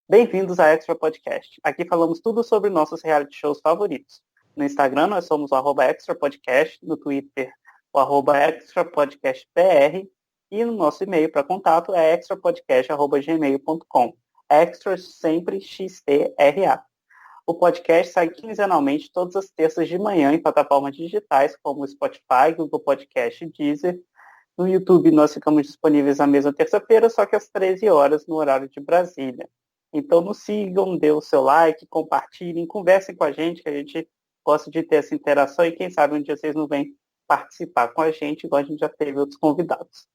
Bem-vindos a Extra Podcast. Aqui falamos tudo sobre nossos reality shows favoritos. No Instagram nós somos o @extrapodcast, no Twitter o @extrapodcastbr e no nosso e-mail para contato é extrapodcast@gmail.com. Extra sempre XTRA. O podcast sai quinzenalmente todas as terças de manhã em plataformas digitais como Spotify, Google Podcast e Deezer. No YouTube nós ficamos disponíveis na mesma terça-feira, só que às 13 horas no horário de Brasília. Então nos sigam, dê o seu like, compartilhem, conversem com a gente, que a gente gosta de ter essa interação e quem sabe um dia vocês não vêm participar com a gente, igual a gente já teve outros convidados.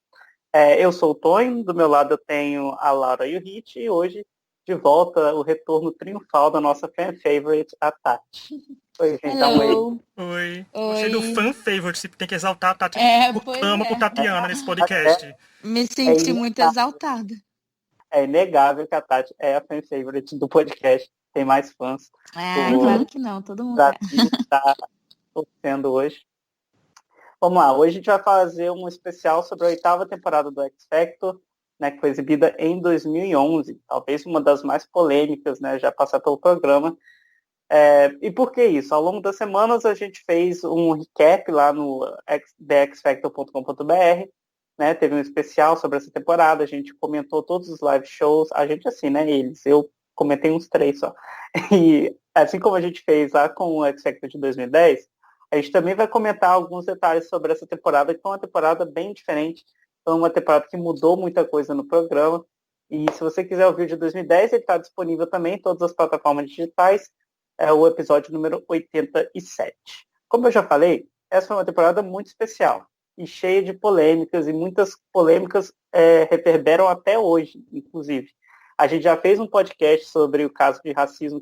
Eu sou o Tonho, do meu lado eu tenho a Laura e o Hit, e hoje de volta o retorno triunfal da nossa fan favorite, a Tati. Oi, gente, dá um oi. Oi. Gostei do fan favorite, você tem que exaltar a Tati. Amo por Tatiana nesse podcast. Me senti muito exaltada. É inegável que a Tati é a fan favorite do podcast, tem mais fãs. Claro que não, todo mundo está torcendo hoje. Vamos lá, hoje a gente vai fazer um especial sobre a 8ª temporada do X Factor, né, que foi exibida em 2011, talvez uma das mais polêmicas, né, já passar pelo programa. E por que isso? Ao longo das semanas a gente fez um recap lá no thexfactor.com.br, né, teve um especial sobre essa temporada, a gente comentou todos os live shows, a gente assim, né, eu comentei uns 3 só. E assim como a gente fez lá com o X Factor de 2010, a gente também vai comentar alguns detalhes sobre essa temporada, que foi uma temporada bem diferente, foi uma temporada que mudou muita coisa no programa, e se você quiser ouvir o de 2010, ele está disponível também em todas as plataformas digitais, é o episódio número 87. Como eu já falei, essa foi uma temporada muito especial e cheia de polêmicas, e muitas polêmicas reverberam até hoje, inclusive. A gente já fez um podcast sobre o caso de racismo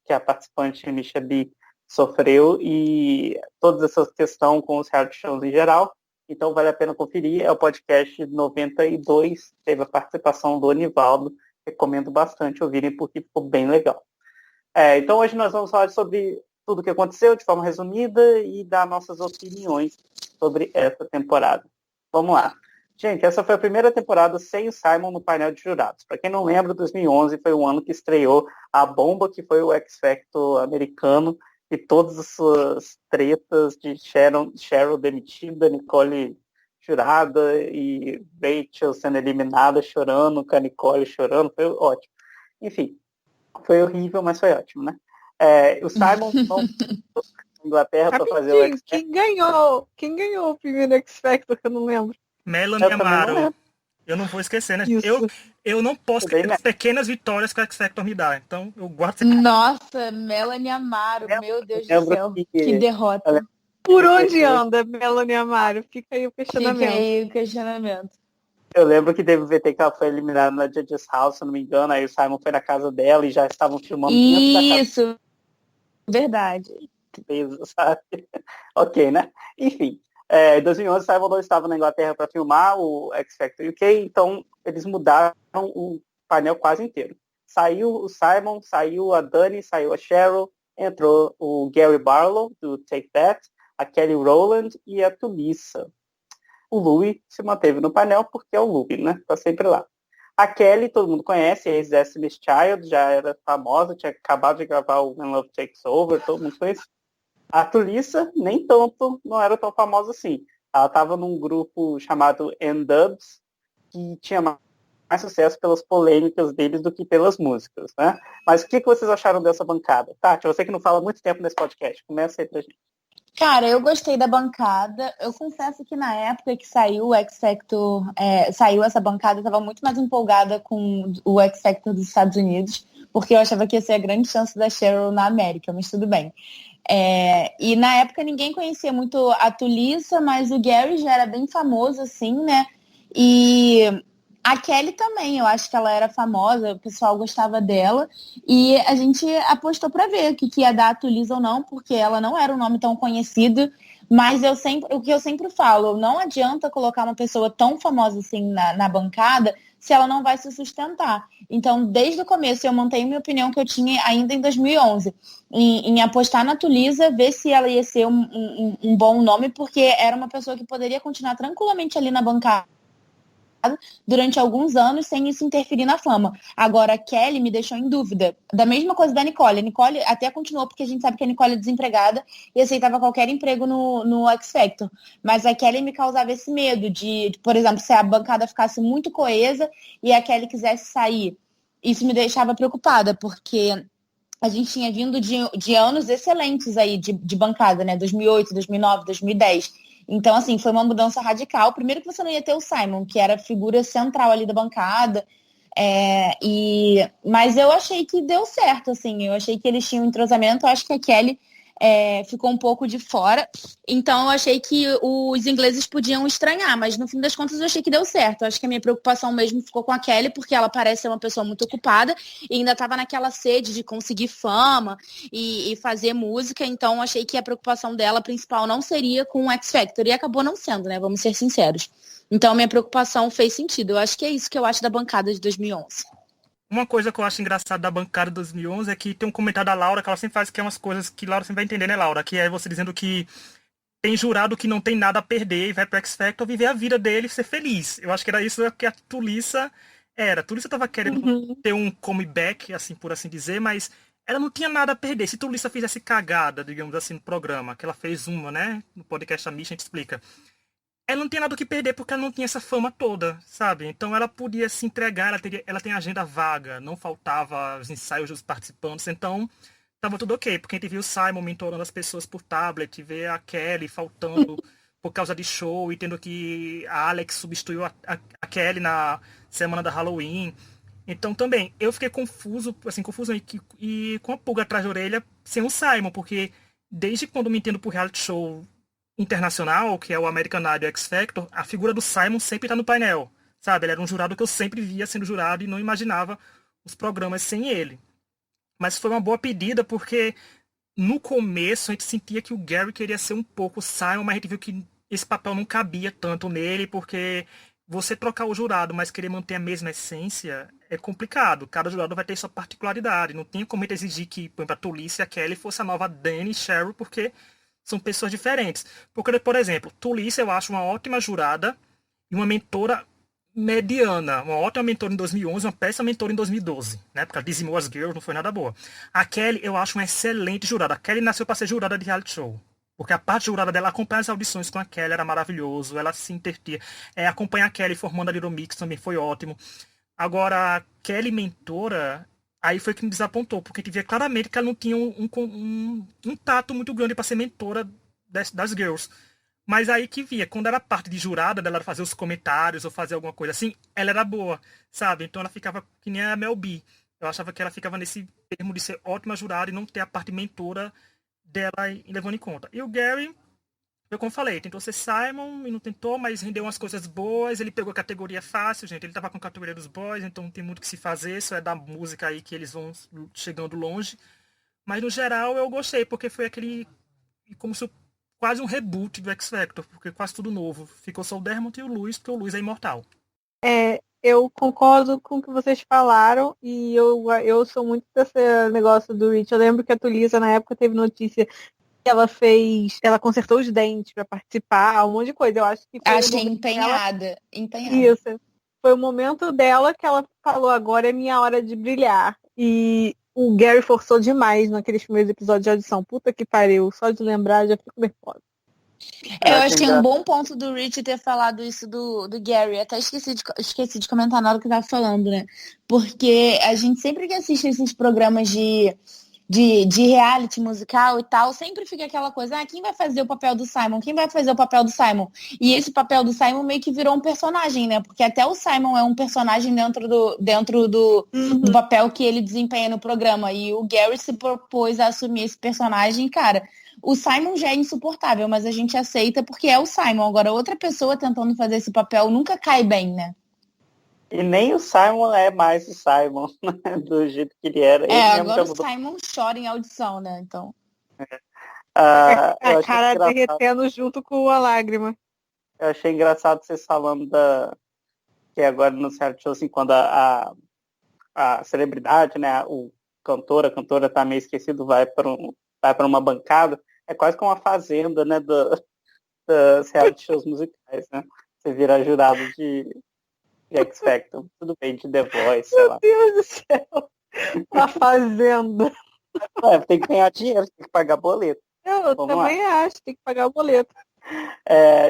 que a participante Misha B sofreu e toda essa questão com os reality shows em geral. Então vale a pena conferir, é o podcast 92, teve a participação do Anivaldo, recomendo bastante ouvirem porque ficou bem legal. Então hoje nós vamos falar sobre tudo o que aconteceu de forma resumida e dar nossas opiniões sobre essa temporada. Vamos lá. Gente, essa foi a primeira temporada sem o Simon no painel de jurados. Para quem não lembra, 2011 foi o ano que estreou a bomba que foi o X Factor americano e todas as suas tretas de Cheryl demitida, Nicole jurada e Rachel sendo eliminada, chorando, com a Nicole chorando, foi ótimo. Enfim, foi horrível, mas foi ótimo, né? O Simon não Inglaterra para fazer o X Factor. Quem ganhou o primeiro X Factor, que eu não lembro? Melanie Amaro. Eu não vou esquecer, né? Eu não posso esquecer as pequenas vitórias que o X Factor me dá. Então, eu guardo esse... Nossa, Melanie Amaro, meu Deus do céu. Que derrota. Por onde anda Melanie Amaro? Fica aí o questionamento. Eu lembro que teve o VT que ela foi eliminada na Judge's House, se não me engano, aí o Simon foi na casa dela e já estavam filmando dentro da casa. Isso, verdade. Sabe? Ok, né? Enfim, em 2011 o Simon não estava na Inglaterra para filmar o X Factor UK, então eles mudaram o painel quase inteiro. Saiu o Simon, saiu a Dani, saiu a Cheryl, entrou o Gary Barlow, do Take That, a Kelly Rowland e a Tulissa. O Louis se manteve no painel porque é o Louis, né? Tá sempre lá. A Kelly, todo mundo conhece, ex-Destiny's Child, já era famosa, tinha acabado de gravar o When Love Takes Over, todo mundo conhece. A Tulissa, nem tanto, não era tão famosa assim. Ela estava num grupo chamado N-Dubs, que tinha mais sucesso pelas polêmicas deles do que pelas músicas, né? Mas o que vocês acharam dessa bancada? Tati, você que não fala muito tempo nesse podcast, começa aí pra gente. Cara, eu gostei da bancada. Eu confesso que na época que saiu o X Factor, saiu essa bancada, eu estava muito mais empolgada com o X Factor dos Estados Unidos, porque eu achava que ia ser a grande chance da Cheryl na América, mas tudo bem. E na época ninguém conhecia muito a Tulissa, mas o Gary já era bem famoso, assim, né? E a Kelly também, eu acho que ela era famosa, o pessoal gostava dela. E a gente apostou pra ver o que ia dar a Tulissa ou não, porque ela não era um nome tão conhecido. Mas o que eu sempre falo, não adianta colocar uma pessoa tão famosa assim na bancada se ela não vai se sustentar. Então, desde o começo, eu mantenho minha opinião que eu tinha ainda em 2011, em apostar na Tulissa, ver se ela ia ser um bom nome, porque era uma pessoa que poderia continuar tranquilamente ali na bancada durante alguns anos sem isso interferir na fama. Agora, a Kelly me deixou em dúvida. Da mesma coisa da Nicole. A Nicole até continuou, porque a gente sabe que a Nicole é desempregada e aceitava qualquer emprego no X Factor. Mas a Kelly me causava esse medo de, por exemplo, se a bancada ficasse muito coesa e a Kelly quisesse sair. Isso me deixava preocupada, porque a gente tinha vindo de anos excelentes aí de bancada, né? 2008, 2009, 2010. Então, assim, foi uma mudança radical. Primeiro que você não ia ter o Simon, que era a figura central ali da bancada. Mas eu achei que deu certo, assim. Eu achei que eles tinham um entrosamento. Eu acho que a Kelly ficou um pouco de fora. Então, eu achei que os ingleses podiam estranhar. Mas, no fim das contas, eu achei que deu certo. Eu acho que a minha preocupação mesmo ficou com a Kelly, porque ela parece ser uma pessoa muito ocupada e ainda estava naquela sede de conseguir fama e fazer música. Então, eu achei que a preocupação dela principal não seria com o X Factor. E acabou não sendo, né? Vamos ser sinceros. Então, a minha preocupação fez sentido. Eu acho que é isso que eu acho da bancada de 2011. Uma coisa que eu acho engraçada da bancada de 2011 é que tem um comentário da Laura que ela sempre faz, que é umas coisas que Laura sempre vai entender, né, Laura? Que é você dizendo que tem jurado que não tem nada a perder e vai pro X Factor viver a vida dele e ser feliz. Eu acho que era isso que a Tulissa era. A Tulissa tava querendo ter um comeback, assim, por assim dizer, mas ela não tinha nada a perder. Se Tulissa fizesse cagada, digamos assim, no programa, que ela fez uma, né, no podcast da Misha, a gente explica. Ela não tinha nada o que perder porque ela não tinha essa fama toda, sabe? Então ela podia se entregar, ela tem agenda vaga, não faltava os ensaios dos participantes, então tava tudo ok, porque a gente viu o Simon mentorando as pessoas por tablet, ver a Kelly faltando por causa de show e tendo que a Alex substituiu a Kelly na semana da Halloween. Então também, eu fiquei confuso e com a pulga atrás da orelha sem o Simon, porque desde quando me entendo por reality show internacional, que é o American Idol X Factor, a figura do Simon sempre tá no painel, sabe? Ele era um jurado que eu sempre via sendo jurado e não imaginava os programas sem ele. Mas foi uma boa pedida porque no começo a gente sentia que o Gary queria ser um pouco o Simon, mas a gente viu que esse papel não cabia tanto nele, porque você trocar o jurado, mas querer manter a mesma essência é complicado. Cada jurado vai ter sua particularidade. Não tinha como a gente exigir que, por exemplo, a Tulissa e a Kelly fosse a nova Dani e Cheryl, porque são pessoas diferentes. Porque, por exemplo, Tulissa eu acho uma ótima jurada e uma mentora mediana. Uma ótima mentora em 2011, uma péssima mentora em 2012. Né? Porque ela dizimou as girls, não foi nada boa. A Kelly eu acho uma excelente jurada. A Kelly nasceu para ser jurada de reality show. Porque a parte jurada dela, acompanhar as audições com a Kelly era maravilhoso. Ela se intertia. Acompanhar a Kelly formando a Little Mix também foi ótimo. Agora, a Kelly mentora, aí foi que me desapontou, porque a gente via claramente que ela não tinha um tato muito grande para ser mentora das girls. Mas aí que via, quando era parte de jurada, dela fazer os comentários ou fazer alguma coisa assim, ela era boa, sabe? Então ela ficava que nem a Mel B. Eu achava que ela ficava nesse termo de ser ótima jurada e não ter a parte mentora dela levando em conta. E o Gary, foi como eu falei, tentou ser Simon e não tentou, mas rendeu umas coisas boas. Ele pegou a categoria fácil, gente. Ele tava com a categoria dos boys, então não tem muito o que se fazer. Só é da música aí que eles vão chegando longe. Mas no geral eu gostei, porque foi aquele. Como se quase um reboot do X Factor, porque quase tudo novo. Ficou só o Dermot e o Luiz, porque o Luiz é imortal. Eu concordo com o que vocês falaram e eu sou muito desse negócio do Rich. Eu lembro que a Tulisa na época teve notícia que ela consertou os dentes para participar, um monte de coisa. Eu acho que foi Achei empenhada. Isso. Foi o momento dela que ela falou, agora é minha hora de brilhar. E o Gary forçou demais naqueles primeiros episódios de audição. Puta que pariu. Só de lembrar já fico nervosa. Eu achei um bom ponto do Rich ter falado isso do Gary. Até esqueci de comentar na hora que eu tava falando, né? Porque a gente sempre que assiste esses programas de reality musical e tal, sempre fica aquela coisa, quem vai fazer o papel do Simon? Quem vai fazer o papel do Simon? E esse papel do Simon meio que virou um personagem, né? Porque até o Simon é um personagem dentro do papel que ele desempenha no programa. E o Gary se propôs a assumir esse personagem, cara. O Simon já é insuportável, mas a gente aceita porque é o Simon. Agora, outra pessoa tentando fazer esse papel nunca cai bem, né? E nem o Simon é mais o Simon, né? Do jeito que ele era. Ele agora o Simon chora em audição, né? Então. A cara derretendo junto com a lágrima. Eu achei engraçado vocês falando que agora no certo show, assim, quando a celebridade, né? A cantora tá meio esquecido, vai para uma bancada. É quase como uma fazenda, né? Das reality shows musicais, né? Você vira jurado de X Factor. Tudo bem, de The Voice, sei lá. Meu Deus do céu. A Fazenda. Tem que ganhar dinheiro, tem que pagar boleto. Eu Vamos também acho, tem que pagar o boleto.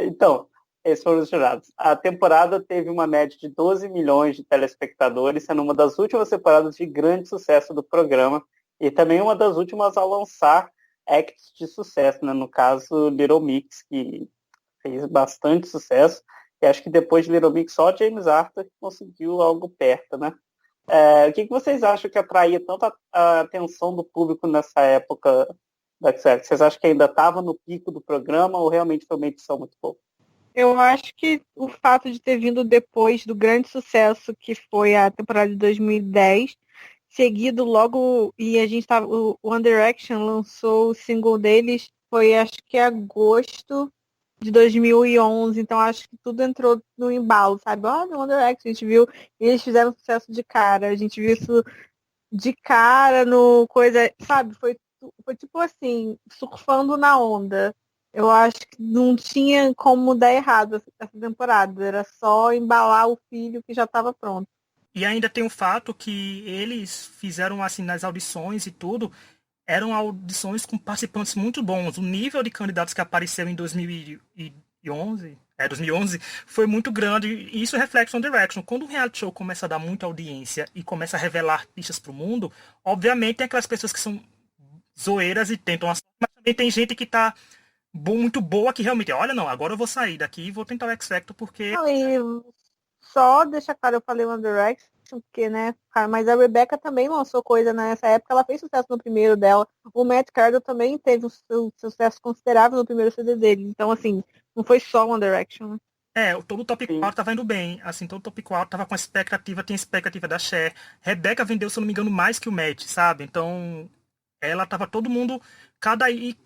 Então, esses foram os jurados. A temporada teve uma média de 12 milhões de telespectadores, sendo uma das últimas temporadas de grande sucesso do programa e também uma das últimas a lançar acts de sucesso, né? No caso, Little Mix, que fez bastante sucesso. E acho que depois de Little Mix, só James Arthur conseguiu algo perto, né? O que vocês acham que atraía tanto a atenção do público nessa época da X Factor? Vocês acham que ainda estava no pico do programa ou realmente foi uma edição muito boa? Eu acho que o fato de ter vindo depois do grande sucesso que foi a temporada de 2010, seguido logo, e a gente tava, o One Direction lançou o single deles, foi acho que agosto de 2011, então acho que tudo entrou no embalo, sabe? Olha, One Direction, a gente viu, e eles fizeram sucesso de cara, a gente viu isso de cara no coisa, sabe? Foi tipo assim, surfando na onda. Eu acho que não tinha como dar errado essa temporada. Era só embalar o filho que já estava pronto. E ainda tem o fato que eles fizeram, assim, nas audições e tudo, eram audições com participantes muito bons. O nível de candidatos que apareceu em 2011 foi muito grande. E isso reflete One Direction. Quando um reality show começa a dar muita audiência e começa a revelar artistas para o mundo, obviamente tem aquelas pessoas que são zoeiras e tentam... Mas também tem gente que tá muito boa que realmente, olha, não, agora eu vou sair daqui e vou tentar o X Factor porque... Não, e só deixar claro, eu falei One Direction, porque, né, mas a Rebecca também lançou coisa nessa época, ela fez sucesso no primeiro dela. O Matt Cardle também teve um sucesso considerável no primeiro CD dele. Então, assim, não foi só One Direction, né? Todo o top 4 tava indo bem. Assim, todo o top 4 tava com expectativa, tem expectativa da Cher. Rebecca vendeu, se eu não me engano, mais que o Matt, sabe? Então, ela tava todo mundo...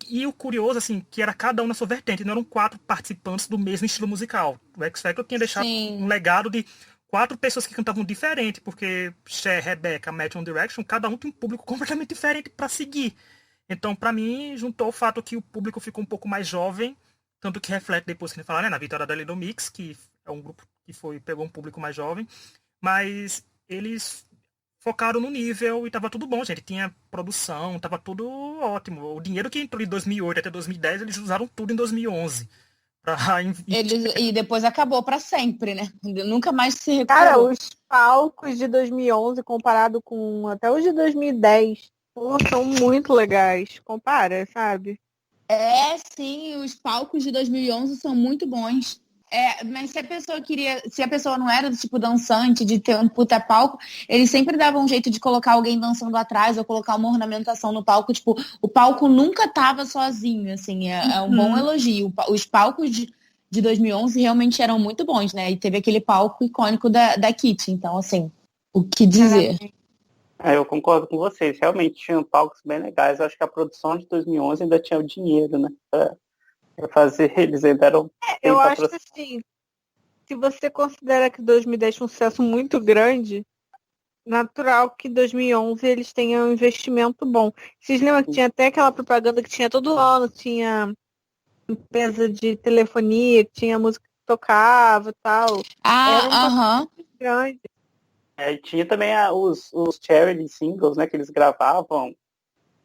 E o curioso, assim, que era cada um na sua vertente. Não eram 4 participantes do mesmo estilo musical. O X Factor tinha deixado um legado de 4 pessoas que cantavam diferente, porque Cher, Rebecca, Matt, One Direction, cada um tem um público completamente diferente para seguir. Então, para mim, juntou o fato que o público ficou um pouco mais jovem, tanto que reflete depois que a gente fala, né, na vitória da Little Mix, que é um grupo que pegou um público mais jovem, mas eles focaram no nível e tava tudo bom, gente. Tinha produção, tava tudo ótimo. O dinheiro que entrou de 2008 até 2010, eles usaram tudo em 2011. E depois acabou para sempre, né? Nunca mais se recuperou. Cara, os palcos de 2011 comparado com até os de 2010, são muito legais. Compara, sabe? Sim, os palcos de 2011 são muito bons. Mas se a pessoa não era do tipo dançante, de ter um puta palco, eles sempre davam um jeito de colocar alguém dançando atrás ou colocar uma ornamentação no palco. Tipo, o palco nunca tava sozinho, assim, é um bom elogio. Os palcos de 2011 realmente eram muito bons, né? E teve aquele palco icônico da Kitty, então, assim, o que dizer? Eu concordo com vocês, realmente tinham palcos bem legais. Eu acho que a produção de 2011 ainda tinha o dinheiro, né? Pra fazer, eles ainda eram... Eu acho que assim, se você considera que 2010 foi um sucesso muito grande, natural que 2011 eles tenham um investimento bom. Vocês lembram que tinha até aquela propaganda que tinha todo ano, tinha empresa de telefonia, que tinha música que tocava e tal. Aham. Grande. Tinha também os charity singles, né, que eles gravavam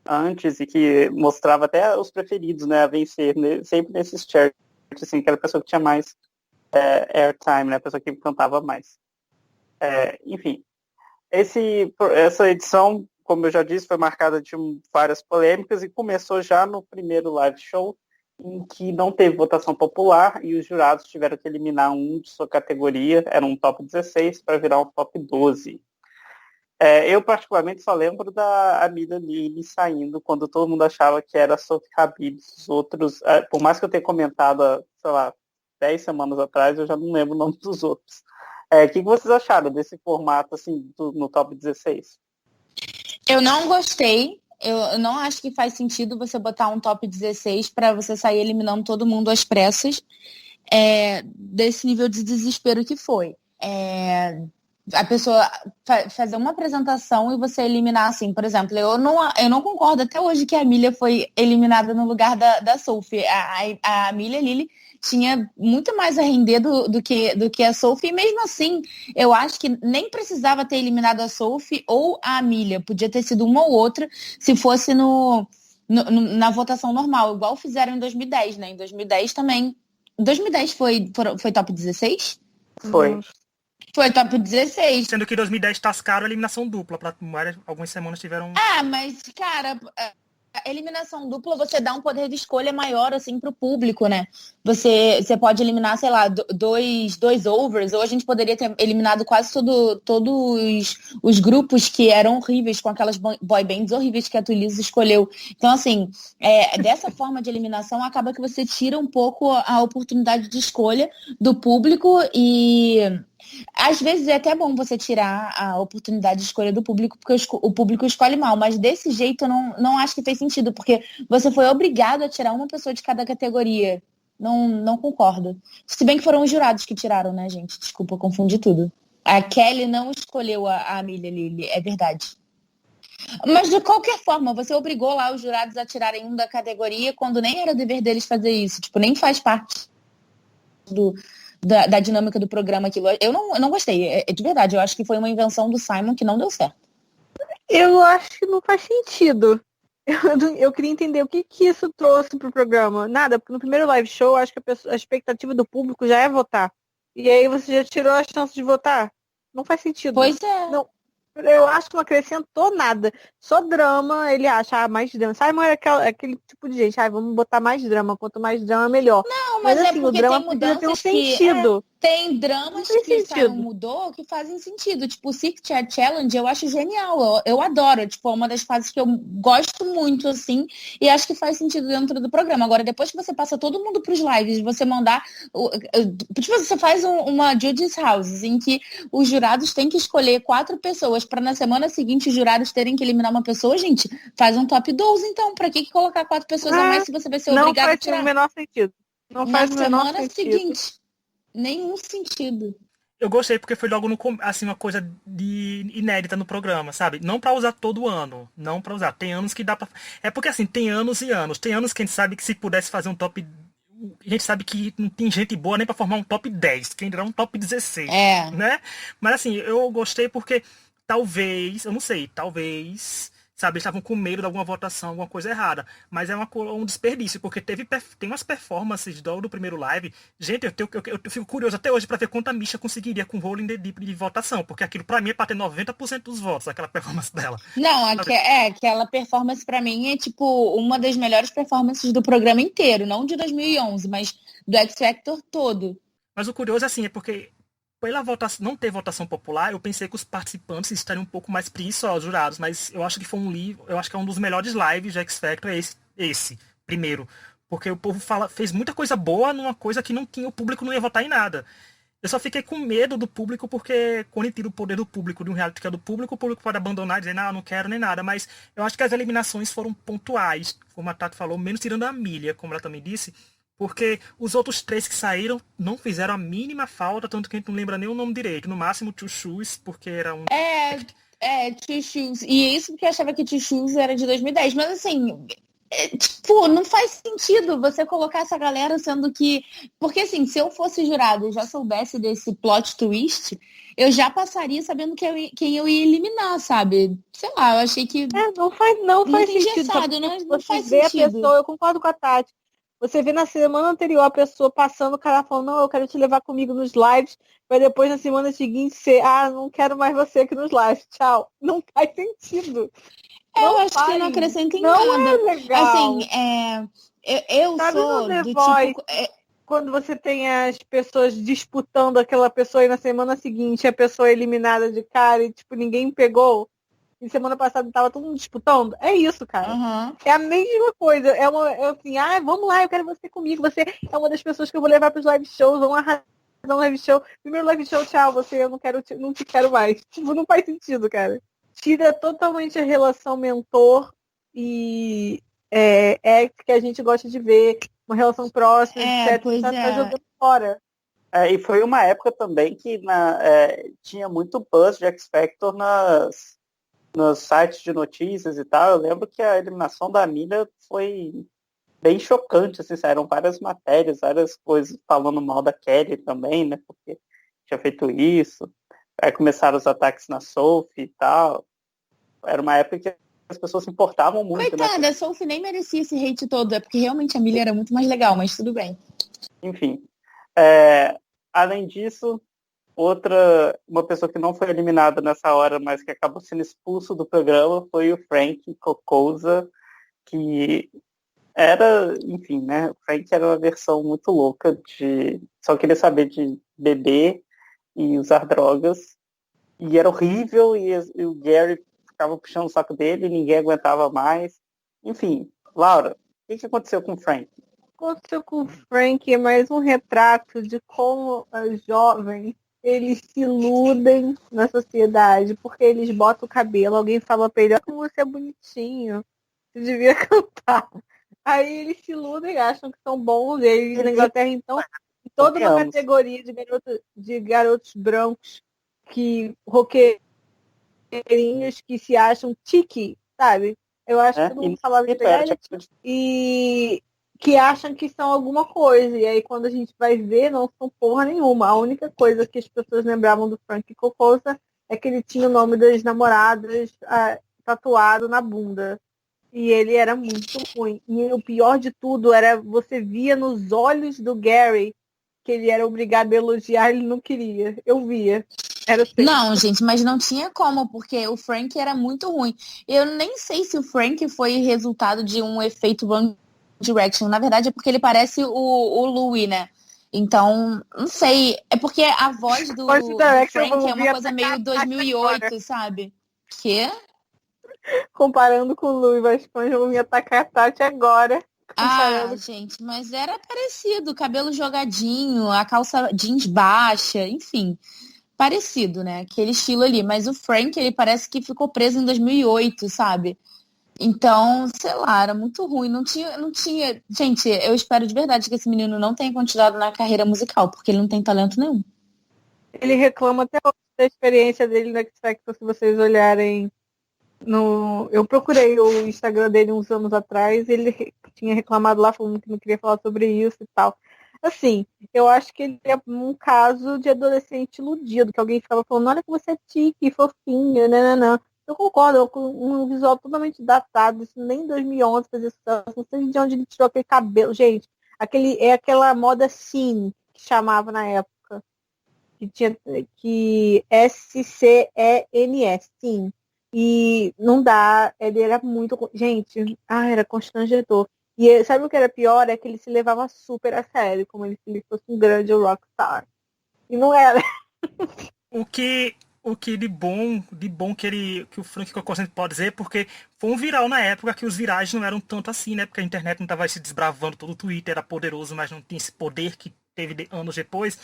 antes e que mostrava até os preferidos, né, a vencer, né, sempre nesses charts, assim, que era a pessoa que tinha mais airtime, né, a pessoa que cantava mais. Enfim, essa edição, como eu já disse, foi marcada de várias polêmicas e começou já no primeiro live show, em que não teve votação popular e os jurados tiveram que eliminar um de sua categoria, era um top 16 para virar um top 12. Eu, particularmente, só lembro da Amida Lili saindo quando todo mundo achava que era Sophie Habib. Os outros, por mais que eu tenha comentado, sei lá, 10 semanas atrás, eu já não lembro o nome dos outros. O que vocês acharam desse formato, assim, no top 16? Eu não gostei. Eu não acho que faz sentido você botar um top 16 para você sair eliminando todo mundo às pressas, desse nível de desespero que foi. A pessoa fazer uma apresentação e você eliminar, assim, por exemplo, eu não concordo até hoje que a Amelia foi eliminada no lugar da Sophie. A Amelia Lily tinha muito mais a render do que a Sophie, e mesmo assim, eu acho que nem precisava ter eliminado a Sophie ou a Amelia, podia ter sido uma ou outra, se fosse na votação normal, igual fizeram em 2010, né? Em 2010 também. 2010 foi top 16? Foi. Foi top 16. Sendo que em 2010 tascaram a eliminação dupla. Algumas semanas tiveram. Mas, cara, a eliminação dupla, você dá um poder de escolha maior, assim, pro público, né? Você pode eliminar, sei lá, dois overs, ou a gente poderia ter eliminado quase todos os grupos que eram horríveis, com aquelas boy bands horríveis que a Tulisa escolheu. Então, assim, dessa forma de eliminação, acaba que você tira um pouco a oportunidade de escolha do público e... Às vezes é até bom você tirar a oportunidade de escolha do público, porque o público escolhe mal, mas desse jeito eu não acho que fez sentido, porque você foi obrigado a tirar uma pessoa de cada categoria. Não concordo. Se bem que foram os jurados que tiraram, né, gente? Desculpa, eu confundi tudo. A Kelly não escolheu a Amelia Lily, é verdade. Mas de qualquer forma, você obrigou lá os jurados a tirarem um da categoria quando nem era dever deles fazer isso. Tipo, nem faz parte da dinâmica do programa aquilo. Eu não gostei, de verdade. Eu acho que foi uma invenção do Simon que não deu certo. Eu acho que não faz sentido. Eu queria entender o que isso trouxe pro programa. Nada, porque no primeiro live show, eu acho que a expectativa do público já é votar. E aí você já tirou a chance de votar. Não faz sentido. Pois é. Não, eu acho que não acrescentou nada. Só drama, ele acha, mais drama. Simon era aquele tipo de gente, vamos botar mais drama. Quanto mais drama, melhor. Não, mas assim, porque o drama tem podia ter um mudanças sentido. Tem dramas que o Simon mudou que fazem sentido. Tipo, o Six Chair Challenge eu acho genial. Eu adoro. Tipo, é uma das fases que eu gosto muito, assim. E acho que faz sentido dentro do programa. Agora, depois que você passa todo mundo pros lives, você mandar... Tipo, você faz uma Judges Houses em que os jurados têm que escolher 4 pessoas para na semana seguinte os jurados terem que eliminar uma pessoa. Gente, faz um top 12, então. Pra que colocar 4 pessoas a mais se você vai ser obrigado a tirar? Não faz o menor sentido. Não faz o menor semana sentido. Seguinte. Nenhum sentido. Eu gostei porque foi logo assim, uma coisa inédita no programa, sabe? Não pra usar todo ano. Não pra usar. Tem anos que dá pra... É porque assim, tem anos e anos. Tem anos que a gente sabe que se pudesse fazer um top... A gente sabe que não tem gente boa nem pra formar um top 10. Quem dirá um top 16. Né? Mas assim, eu gostei porque talvez... Eu não sei. Talvez... Sabe, eles estavam com medo de alguma votação, alguma coisa errada. Mas é um desperdício, porque tem umas performances do primeiro live. Gente, eu fico curioso até hoje pra ver quanto a Misha conseguiria com o Rolling the Deep de votação. Porque aquilo pra mim é pra ter 90% dos votos, aquela performance dela. Não, aquela performance pra mim é tipo uma das melhores performances do programa inteiro. Não de 2011, mas do X Factor todo. Mas o curioso assim, é porque... Pela votação, não ter votação popular, eu pensei que os participantes estariam um pouco mais preguiçosos, jurados, mas eu acho que foi eu acho que é um dos melhores lives de X Factor, é esse primeiro. Porque o povo fez muita coisa boa numa coisa que não tinha, o público não ia votar em nada. Eu só fiquei com medo do público, porque quando ele tira o poder do público de um reality que é do público, o público pode abandonar e dizer, não quero nem nada. Mas eu acho que as eliminações foram pontuais, como a Tati falou, menos tirando a Amelia, como ela também disse. Porque os outros 3 que saíram não fizeram a mínima falta, tanto que a gente não lembra nem o nome direito. No máximo, Two Shoes, porque era um... Two Shoes. E é isso porque eu achava que Two Shoes era de 2010. Mas assim, tipo, não faz sentido você colocar essa galera sendo que... Porque assim, se eu fosse jurado e já soubesse desse plot twist, eu já passaria sabendo quem eu ia eliminar, sabe? Sei lá, eu achei que... Não faz sentido. Engessado, né? Não faz sentido. A pessoa, eu concordo com a Tati. Você vê na semana anterior a pessoa passando, o cara falando, não, eu quero te levar comigo nos lives, vai depois na semana seguinte ser, não quero mais você aqui nos lives, tchau. Não faz sentido. Eu acho que não acrescenta em nada. Não é legal. Assim, eu Sabe sou no The do Voice, tipo... quando você tem as pessoas disputando aquela pessoa e na semana seguinte a pessoa é eliminada de cara e tipo, ninguém pegou. E semana passada tava todo mundo disputando. É isso, cara. Uhum. É a mesma coisa. É assim, vamos lá, eu quero você comigo. Você é uma das pessoas que eu vou levar pros live shows. Vamos arrasar um live show. Primeiro live show, tchau, você, eu não te quero mais. Tipo, não faz sentido, cara. Tira totalmente a relação mentor e que a gente gosta de ver. Uma relação próxima, etc. Tá jogando fora. E foi uma época também que tinha muito buzz de X Factor nos sites de notícias e tal. Eu lembro que a eliminação da Amelia foi bem chocante, assim, saíram várias matérias, várias coisas falando mal da Kelly também, né, porque tinha feito isso. Aí começaram os ataques na Sophie e tal. Era uma época que as pessoas se importavam muito, Coitada, né? a Sophie nem merecia esse hate todo, é porque realmente a Millie era muito mais legal, mas tudo bem. Enfim. Além disso, uma pessoa que não foi eliminada nessa hora, mas que acabou sendo expulso do programa, foi o Frank Cocosa, que era, enfim, né? O Frank era uma versão muito louca de só querer saber de beber e usar drogas. E era horrível, e o Gary ficava puxando o saco dele, e ninguém aguentava mais. Enfim, Laura, o que aconteceu com o Frank? Aconteceu com o Frank é mais um retrato de como os jovens eles se iludem na sociedade, porque eles botam o cabelo, alguém fala pra ele, olha como você é bonitinho, você devia cantar. Aí eles se iludem, acham que são bons, eles na Inglaterra, então, em toda uma categoria de garotos brancos que roqueirinhos que se acham tique, sabe? Eu acho que todo mundo falava isso e que acham que são alguma coisa. E aí quando a gente vai ver, não são porra nenhuma. A única coisa que as pessoas lembravam do Frank Cocosa é que ele tinha o nome das namoradas tatuado na bunda. E ele era muito ruim. E o pior de tudo era você via nos olhos do Gary que ele era obrigado a elogiar, ele não queria. Eu via. Não, gente, mas não tinha como, porque o Frank era muito ruim. Eu nem sei se o Frank foi resultado de um efeito One Direction. Na verdade, é porque ele parece o Louis, né? Então, não sei. É porque a voz do Frank é uma coisa meio 2008, agora. Sabe? Que? Comparando com o Louis Vasconcelos, eu vou me atacar a Tati agora. Gente, mas era parecido. Cabelo jogadinho, a calça jeans baixa, enfim. Parecido, né? Aquele estilo ali. Mas o Frank, ele parece que ficou preso em 2008, sabe? Então, sei lá, era muito ruim. Não tinha. Gente, eu espero de verdade que esse menino não tenha continuado na carreira musical, porque ele não tem talento nenhum. Ele reclama até da experiência dele no X Factor, se vocês olharem eu procurei o Instagram dele uns anos atrás, ele tinha reclamado lá, falando que não queria falar sobre isso e tal. Assim, eu acho que ele é um caso de adolescente iludido, que alguém ficava falando, olha que você é tique, fofinho, nananã. Eu concordo, com um visual totalmente datado, isso nem em 2011 fazia sucesso, não sei de onde ele tirou aquele cabelo. Gente, aquela moda sim, que chamava na época, que SCENS, sim. E não dá, ele era muito... Gente, era constrangedor. E sabe o que era pior? É que ele se levava super a sério, como se ele fosse um grande rockstar. E não era. O que de bom que o Frank Cocosa pode dizer, porque foi um viral na época que os virais não eram tanto assim, né? Porque a internet não estava se desbravando, todo o Twitter era poderoso, mas não tinha esse poder que teve anos depois.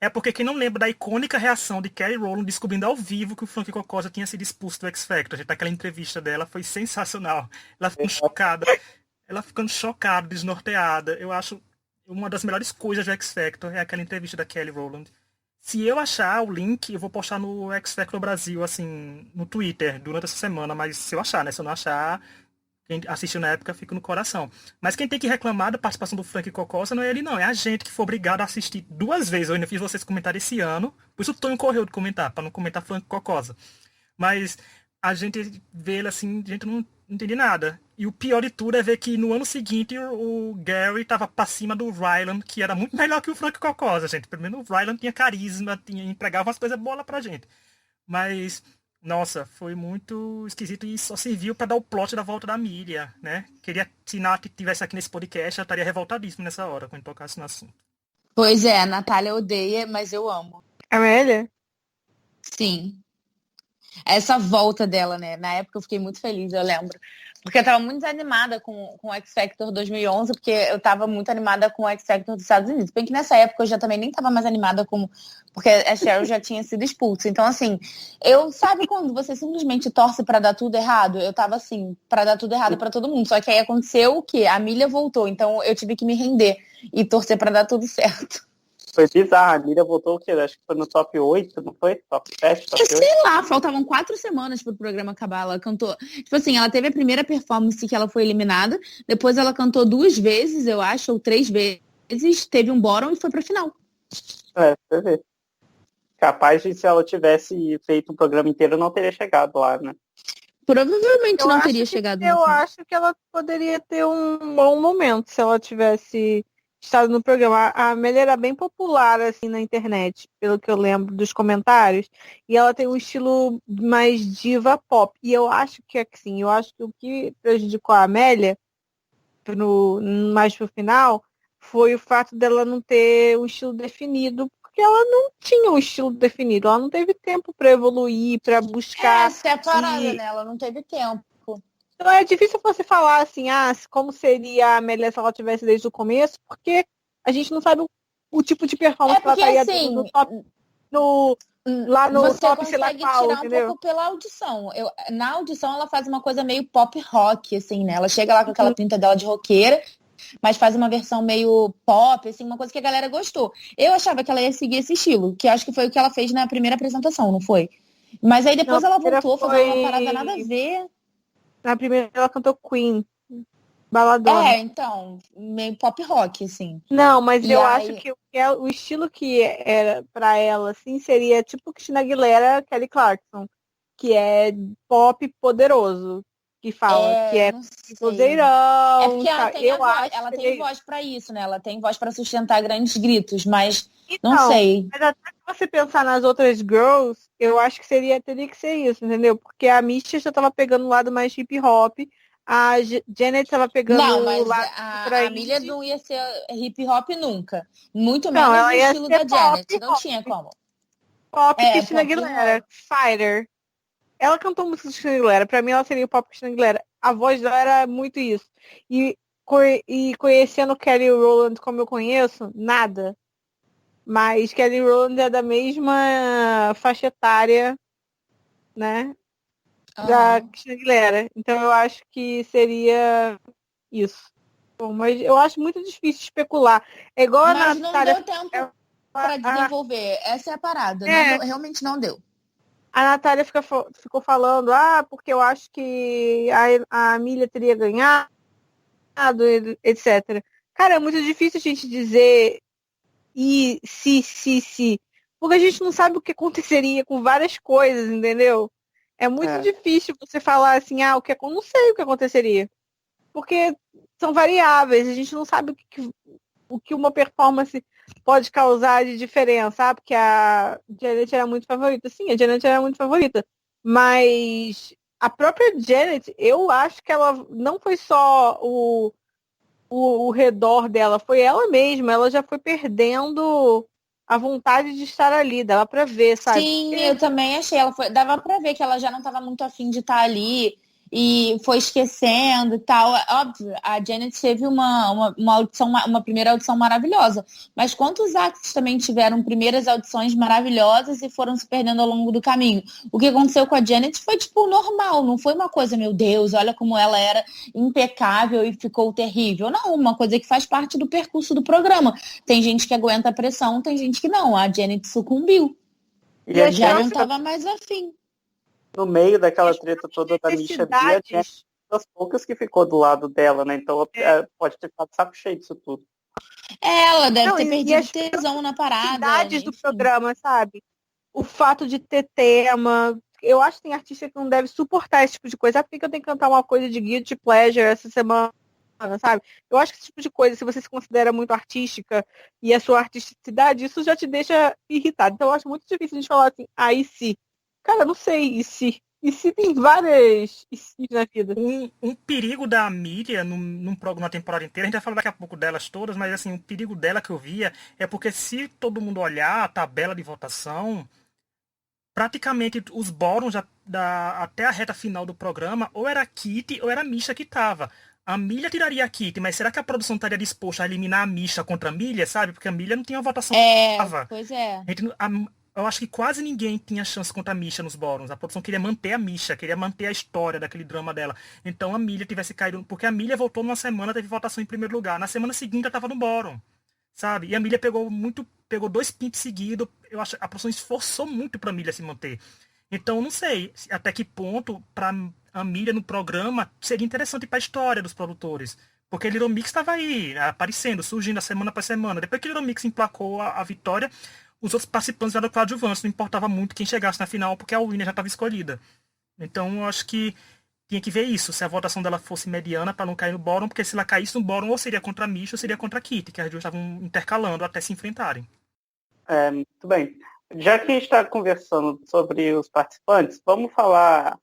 É porque quem não lembra da icônica reação de Kelly Rowland descobrindo ao vivo que o Frank Cocosa tinha sido expulso do X Factor. Aquela entrevista dela foi sensacional. Ela ficando chocada, desnorteada. Eu acho uma das melhores coisas do X Factor é aquela entrevista da Kelly Rowland. Se eu achar o link, eu vou postar no X Factor Brasil, assim, no Twitter, durante essa semana. Mas se eu achar, né? Se eu não achar, quem assistiu na época fica no coração. Mas quem tem que reclamar da participação do Frank Cocosa não é ele, não. É a gente que foi obrigado a assistir 2 vezes. Eu ainda fiz vocês comentarem esse ano. Por isso o Tonho correu de comentar, para não comentar Frank Cocosa. Mas a gente vê ele assim, a gente não entende nada. E o pior de tudo é ver que no ano seguinte o Gary tava pra cima do Ryland, que era muito melhor que o Frank Cocosa, gente. Pelo menos o Ryland tinha carisma, entregava umas coisas boas pra gente. Mas, nossa, foi muito esquisito e só serviu pra dar o plot da volta da Miriam, né? Queria que Nath tivesse aqui nesse podcast, eu estaria revoltadíssimo nessa hora, quando tocasse no assunto. Pois é, a Natália odeia, mas eu amo. Amélia? Sim. Essa volta dela, né? Na época eu fiquei muito feliz, eu lembro. Porque eu tava muito animada com o X Factor 2011, porque eu tava muito animada com o X Factor dos Estados Unidos. Bem que nessa época eu já também nem tava mais animada porque a Cheryl já tinha sido expulsa. Então, assim, sabe quando você simplesmente torce pra dar tudo errado? Eu tava assim, pra dar tudo errado pra todo mundo. Só que aí aconteceu o quê? A Milha voltou, então eu tive que me render e torcer pra dar tudo certo. Foi bizarro, a Miriam voltou o quê? Acho que foi no top 8, não foi? Top 7, top 8? Sei lá, faltavam 4 semanas pro programa acabar. Ela cantou. Tipo assim, ela teve a primeira performance que ela foi eliminada. Depois ela cantou 2 vezes, eu acho, ou 3 vezes. Teve um bottom e foi pra final. Você vê. Capaz de, se ela tivesse feito o programa inteiro, não teria chegado lá, né? Provavelmente não teria chegado no Eu final. acho que ela poderia ter um bom momento se ela tivesse estado no programa. A Amélia era bem popular, assim, na internet, pelo que eu lembro dos comentários. E ela tem um estilo mais diva pop. E eu acho que, assim, eu acho que o que prejudicou a Amélia, mais pro final, foi o fato dela não ter um estilo definido. Porque ela não tinha um estilo definido. Ela não teve tempo para evoluir, para buscar. Essa é a parada, né? Ela não teve tempo. Então é difícil você falar assim, como seria a Amélia se ela tivesse desde o começo, porque a gente não sabe o tipo de performance que ela porque, estaria assim, no top, lá no você top, sei lá consegue qual, tirar um entendeu? pouco pela audição. Na audição ela faz uma coisa meio pop rock, assim, né? Ela chega lá com aquela pinta dela de roqueira, mas faz uma versão meio pop, assim, uma coisa que a galera gostou. Eu achava que ela ia seguir esse estilo, que acho que foi o que ela fez na primeira apresentação, não foi? Mas aí depois Na ela primeira voltou fazendo uma parada nada a ver. Na primeira ela cantou Queen, baladona. Então, meio pop rock, assim. Não, mas E eu aí, acho que o estilo que era pra ela, assim, seria tipo Christina Aguilera, Kelly Clarkson, que é pop poderoso, que fala, que eu é não sei. É vozeirão, porque ela sabe? tem a Eu voz, acho ela que tem seria voz pra isso, né? Ela tem voz pra sustentar grandes gritos, mas não Então, sei. mas até se você pensar nas outras girls, eu acho que teria que ser isso, entendeu? Porque a Misty já tava pegando o lado mais hip hop, a Janet tava pegando Não, o mas lado a ultra Milha indie. não ia ser hip hop nunca. Muito Não, menos ela no ia estilo ser da pop, Janet. Não rock, tinha como. pop É, Christina pop Aguilera, rock. Fighter. Ela cantou música de Christina Aguilera, pra mim ela seria o pop Christina Aguilera. A voz dela era muito isso. E, e conhecendo Kelly Rowland como eu conheço, nada. Mas Kelly Rowland é da mesma faixa etária, né? Da Aham. Christina Aguilera. Então eu acho que seria isso. Bom, mas eu acho muito difícil especular. É igual a Mas não Natália. deu tempo ela- pra a, desenvolver. Essa é a parada. Não é, deu, realmente não deu. a Natália ficou falando, porque eu acho que a Amília teria ganhado, etc. Cara, é muito difícil a gente dizer se. Porque a gente não sabe o que aconteceria com várias coisas, entendeu? É muito É. difícil você falar assim, não sei o que aconteceria. Porque são variáveis, a gente não sabe o que uma performance pode causar de diferença, sabe? Porque a Janet era muito favorita. Sim, a Janet era muito favorita. Mas a própria Janet, eu acho que ela não foi só o redor dela, foi ela mesma. Ela já foi perdendo a vontade de estar ali, dava pra ver, sabe? Sim, Porque eu também achei. Dava pra ver que ela já não estava muito afim de estar ali e foi esquecendo e tal. Óbvio, a Janet teve uma audição, uma primeira audição maravilhosa. Mas quantos actos também tiveram primeiras audições maravilhosas e foram se perdendo ao longo do caminho? O que aconteceu com a Janet foi tipo normal, não foi uma coisa, meu Deus, olha como ela era impecável e ficou terrível. Não, uma coisa que faz parte do percurso do programa. Tem gente que aguenta a pressão, tem gente que não. A Janet sucumbiu. E a as Já não Janet, estava mais afim. no meio daquela as treta próprias toda da Misha B, a Janet necessidades. foi das poucas que ficou do lado dela, né? Então pode ter ficado de saco cheio disso tudo. Ela deve Não, ter e perdido as tesão na parada, necessidades do enfim. programa, sabe? O fato de ter tema. Eu acho que tem artista que não deve suportar esse tipo de coisa. Por que eu tenho que cantar uma coisa de guilty pleasure essa semana, sabe? Eu acho que esse tipo de coisa, se você se considera muito artística e a sua artisticidade, isso já te deixa irritado. Então eu acho muito difícil a gente falar assim, e se? Cara, não sei, e se? E se tem várias e se na vida? Um perigo da mídia numa temporada inteira, a gente vai falar daqui a pouco delas todas, mas assim, um perigo dela que eu via é porque se todo mundo olhar a tabela de votação, praticamente os bóruns até a reta final do programa, ou era a Kitty ou era a Misha que tava. A Milha tiraria a Kitty, mas será que a produção estaria disposta a eliminar a Misha contra a Milha, sabe? Porque a Milha não tinha uma votação que tava. Pois é. A gente eu acho que quase ninguém tinha chance contra a Misha nos bóruns. A produção queria manter a Misha, queria manter a história daquele drama dela. Então a Milha tivesse caído. Porque a Milha voltou numa semana, teve votação em primeiro lugar. Na semana seguinte ela tava no bórum. sabe? E a Milha pegou 2 pintos seguidos. Eu acho que a produção esforçou muito pra Milha se manter. Então, não sei até que ponto, pra a Milha no programa, seria interessante pra história dos produtores. Porque Little Mix estava aí, aparecendo, surgindo a semana para semana. Depois que Little Mix emplacou a vitória, os outros participantes eram coadjuvantes. Não importava muito quem chegasse na final, porque a winner já estava escolhida. Então, eu acho que tinha que ver isso, se a votação dela fosse mediana para não cair no bórum, porque se ela caísse no bórum, ou seria contra a Misha ou seria contra a Kitty, que as duas estavam intercalando até se enfrentarem. Muito bem. Já que a gente está conversando sobre os participantes, vamos falar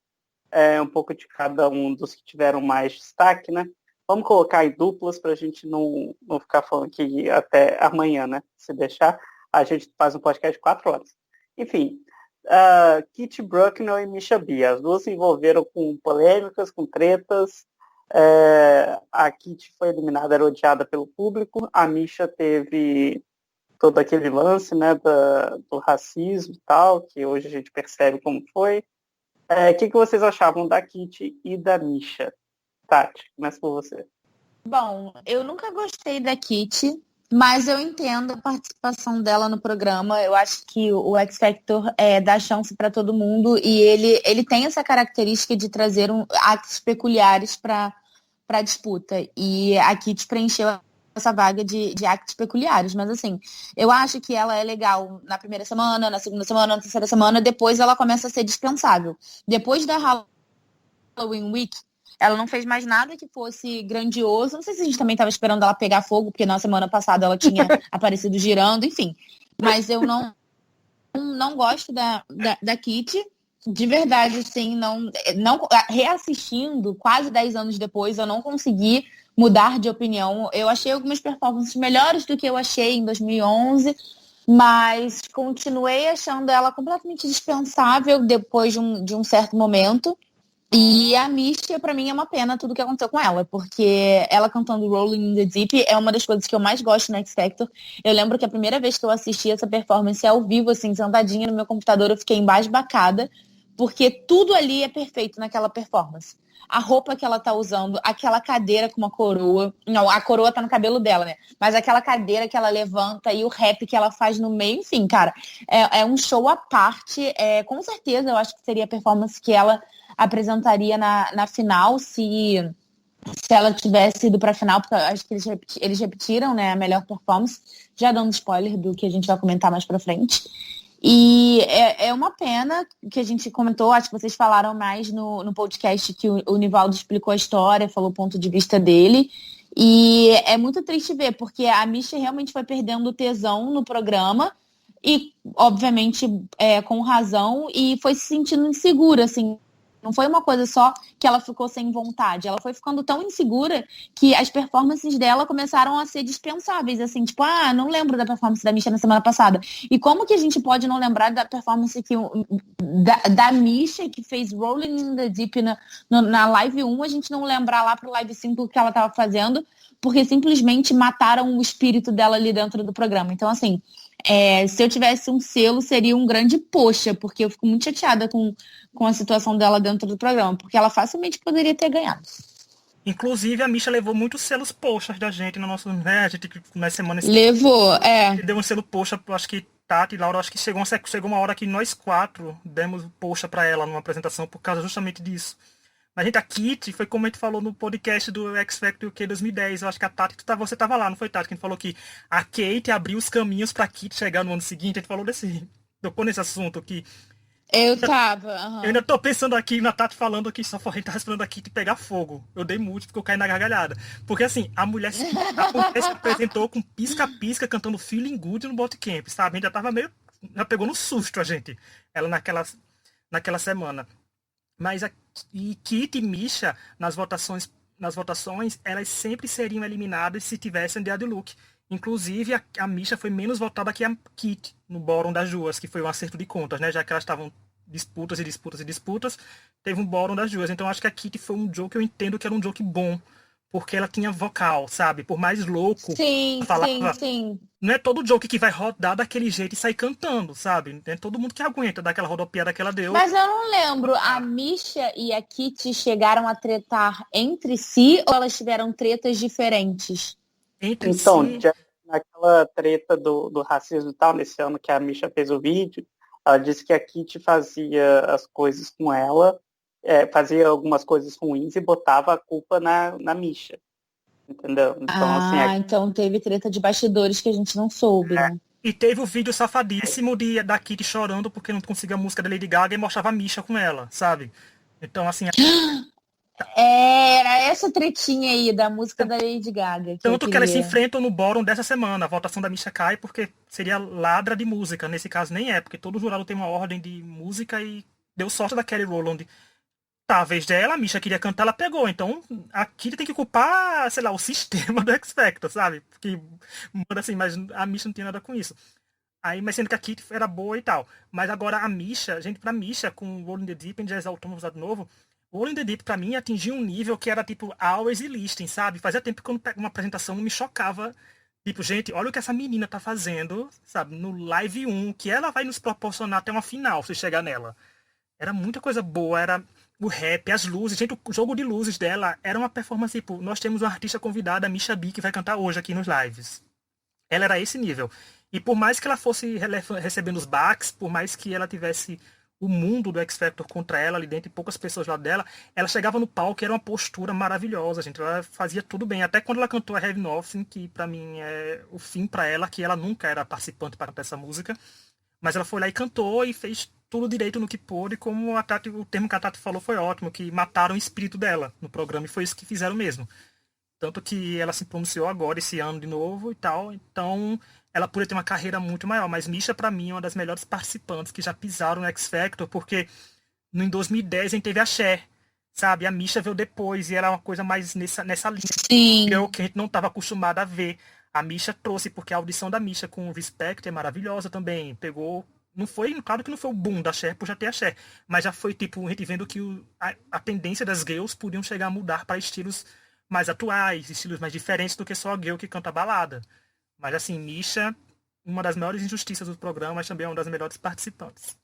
um pouco de cada um dos que tiveram mais destaque, né? Vamos colocar em duplas para a gente não ficar falando aqui até amanhã, né? Se deixar, a gente faz um podcast de 4 horas. Enfim, Kitty Bruckner e Misha B. As duas se envolveram com polêmicas, com tretas. A Kitty foi eliminada, era odiada pelo público. A Misha teve todo aquele lance, né, do racismo e tal, que hoje a gente percebe como foi. O que vocês achavam da Kitty e da Misha? Tati, começa por você. Bom, eu nunca gostei da Kitty, mas eu entendo a participação dela no programa. Eu acho que o X Factor dá chance para todo mundo e ele tem essa característica de trazer actos peculiares para a disputa. E a Kitty preencheu essa vaga de actos peculiares, mas assim, eu acho que ela é legal na primeira semana, na segunda semana, na terceira semana, depois ela começa a ser dispensável. Depois da Halloween Week, ela não fez mais nada que fosse grandioso. Não sei se a gente também estava esperando ela pegar fogo, porque na semana passada ela tinha aparecido girando, enfim. Mas eu não gosto da Kitty. De verdade, sim, não reassistindo quase 10 anos depois, eu não consegui mudar de opinião. Eu achei algumas performances melhores do que eu achei em 2011, mas continuei achando ela completamente dispensável depois de um certo momento. E a Misha, pra mim, é uma pena tudo que aconteceu com ela, porque ela cantando Rolling in the Deep é uma das coisas que eu mais gosto no X Factor. Eu lembro que a primeira vez que eu assisti essa performance ao vivo, assim, sentadinha no meu computador, eu fiquei embasbacada, porque tudo ali é perfeito naquela performance. A roupa que ela tá usando, aquela cadeira com uma coroa. Não, a coroa tá no cabelo dela, né? Mas aquela cadeira que ela levanta e o rap que ela faz no meio, enfim, cara, é um show à parte. Com certeza, eu acho que seria a performance que ela apresentaria na final se ela tivesse ido pra final, porque eu acho que eles repetiram, né, a melhor performance, já dando spoiler do que a gente vai comentar mais pra frente. E é uma pena que a gente comentou, acho que vocês falaram mais no podcast que o Nivaldo explicou a história, falou o ponto de vista dele. E é muito triste ver, porque a Misha realmente foi perdendo tesão no programa e, obviamente, com razão, e foi se sentindo insegura, assim. Não foi uma coisa só que ela ficou sem vontade. Ela foi ficando tão insegura que as performances dela começaram a ser dispensáveis. Assim, tipo, não lembro da performance da Misha na semana passada. E como que a gente pode não lembrar da performance da Misha, que fez Rolling in the Deep na Live 1, a gente não lembrar lá pro Live 5 o que ela tava fazendo, porque simplesmente mataram o espírito dela ali dentro do programa. Então, assim, se eu tivesse um selo, seria um grande poxa, porque eu fico muito chateada com a situação dela dentro do programa, porque ela facilmente poderia ter ganhado. Inclusive, a Misha levou muitos selos poxas da gente no nosso, né? A gente, nas semanas... Levou, deu um selo poxa, acho que Tati e Laura, acho que chegou uma hora que nós 4 demos poxa pra ela numa apresentação por causa justamente disso. Mas, gente, a Kitty, foi como a gente falou no podcast do X Factor UK 2010, eu acho que a Tati, você tava lá, não foi, Tati? Que a gente falou que a Kate abriu os caminhos pra Kitty chegar no ano seguinte, a gente falou tocou nesse assunto que... Eu tava, Eu ainda tô pensando aqui na Tati falando aqui, só a gente tá respondendo aqui de pegar fogo. Eu dei mute porque eu caí na gargalhada. Porque assim, a mulher se apresentou com pisca-pisca cantando Feeling Good no Bootcamp, sabe? A gente já tava já pegou no susto a gente, ela naquela semana. Mas e Kitty e Misha, nas votações, elas sempre seriam eliminadas se tivessem The Look. Inclusive, a Misha foi menos votada que a Kitty no bórum das duas, que foi um acerto de contas, né? Já que elas estavam disputas, teve um bórum das duas. Então, acho que a Kitty foi um joke, eu entendo que era um joke bom, porque ela tinha vocal, sabe? Por mais louco, sim, falava... Sim. Não é todo joke que vai rodar daquele jeito e sair cantando, sabe? Não é todo mundo que aguenta daquela rodopiada que ela deu. Mas eu não lembro, a Misha e a Kitty chegaram a tretar entre si ou elas tiveram tretas diferentes? Entre então, si... naquela treta do racismo e tal, nesse ano que a Misha fez o vídeo, ela disse que a Kitty fazia as coisas com ela, fazia algumas coisas ruins e botava a culpa na Misha. Entendeu? Então, assim, Então teve treta de bastidores que a gente não soube, né? E teve o vídeo safadíssimo da Kitty chorando porque não conseguia a música da Lady Gaga e mostrava a Misha com ela, sabe? Então, assim... Era essa tretinha aí da música da Lady Gaga. Tanto que elas se enfrentam no bórum dessa semana. A votação da Misha cai porque seria ladra de música. Nesse caso nem é, porque todo jurado tem uma ordem de música e deu sorte da Kelly Rowland. Tá, a vez dela, a Misha queria cantar, ela pegou. Então a Kitty tem que culpar, sei lá, o sistema do X Factor, sabe? Porque manda assim, mas a Misha não tinha nada com isso. Aí, mas sendo que a Kitty era boa e tal. Mas agora a Misha, gente, pra Misha, com Rolling the Deep e Jazz Autônomos de novo, Rolling the Deep, pra mim, atingiu um nível que era, tipo, hours e listing, sabe? Fazia tempo que quando pego uma apresentação não me chocava. Tipo, gente, olha o que essa menina tá fazendo, sabe? No Live 1, que ela vai nos proporcionar até uma final, se chegar nela. Era muita coisa boa, era o rap, as luzes. Gente, o jogo de luzes dela era uma performance, tipo, nós temos uma artista convidada, a Misha B, que vai cantar hoje aqui nos lives. Ela era esse nível. E por mais que ela fosse recebendo os backs, por mais que ela tivesse o mundo do X Factor contra ela ali dentro e poucas pessoas lá dela, ela chegava no palco e era uma postura maravilhosa, gente. Ela fazia tudo bem. Até quando ela cantou a Heavy Nothing, que pra mim é o fim pra ela, que ela nunca era participante para cantar essa música. Mas ela foi lá e cantou e fez tudo direito no que pôde, como o termo que a Tati falou foi ótimo, que mataram o espírito dela no programa, e foi isso que fizeram mesmo. Tanto que ela se pronunciou agora, esse ano de novo e tal, então ela poderia ter uma carreira muito maior, mas Misha, pra mim, é uma das melhores participantes que já pisaram no X Factor, porque em 2010 a gente teve a Cher, sabe? A Misha veio depois, e era uma coisa mais nessa linha. Sim. Que a gente não estava acostumado a ver. A Misha trouxe, porque a audição da Misha com o Respect é maravilhosa também. Pegou. Não foi, claro que não foi o boom da Cher por já ter a Cher, mas já foi tipo, a gente vendo que a tendência das girls podiam chegar a mudar para estilos mais atuais, estilos mais diferentes do que só a girl que canta balada. Mas assim, Misha, uma das maiores injustiças do programa, mas também é uma das melhores participantes.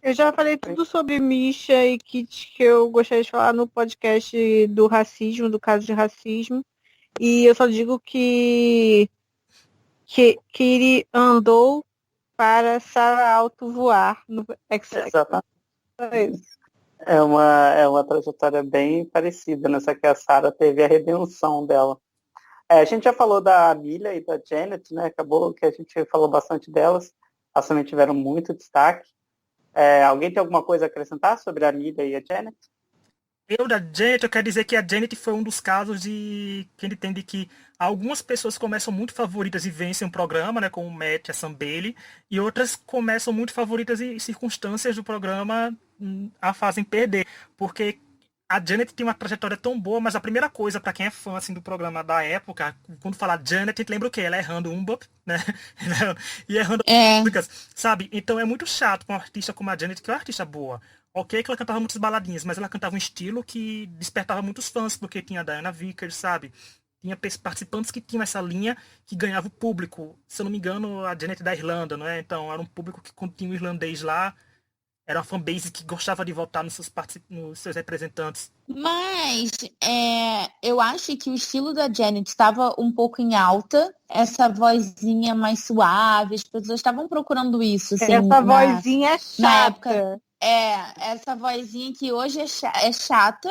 Eu já falei tudo sobre Misha e Kitty que eu gostaria de falar no podcast do racismo, do caso de racismo. E eu só digo que ele andou para Sarah Alto voar no X Factor. Exatamente. É uma trajetória bem parecida nessa que a Sarah teve a redenção dela. A gente já falou da Amelia e da Janet, né? Acabou que a gente falou bastante delas. Elas também tiveram muito destaque. Alguém tem alguma coisa a acrescentar sobre a Amelia e a Janet? Eu quero dizer que a Janet foi um dos casos de que ele entende que algumas pessoas começam muito favoritas e vencem o programa, né, como o Matt e a Sam Bailey, e outras começam muito favoritas e circunstâncias do programa a fazem perder, porque a Janet tem uma trajetória tão boa, mas a primeira coisa, pra quem é fã assim, do programa da época, quando fala Janet, a gente lembra o quê? Ela errando um bop, né? E errando músicas, sabe? Então é muito chato com uma artista como a Janet, que é uma artista boa. Ok que ela cantava muitas baladinhas, mas ela cantava um estilo que despertava muitos fãs, porque tinha a Diana Vickers, sabe? Tinha participantes que tinham essa linha que ganhava o público. Se eu não me engano, a Janet é da Irlanda, não é? Então era um público que quando tinha o irlandês lá, era uma fanbase que gostava de votar nos seus representantes. Mas eu acho que o estilo da Janet estava um pouco em alta. Essa vozinha mais suave, as pessoas estavam procurando isso. Assim, essa vozinha é chata. Na época, essa vozinha que hoje é chata.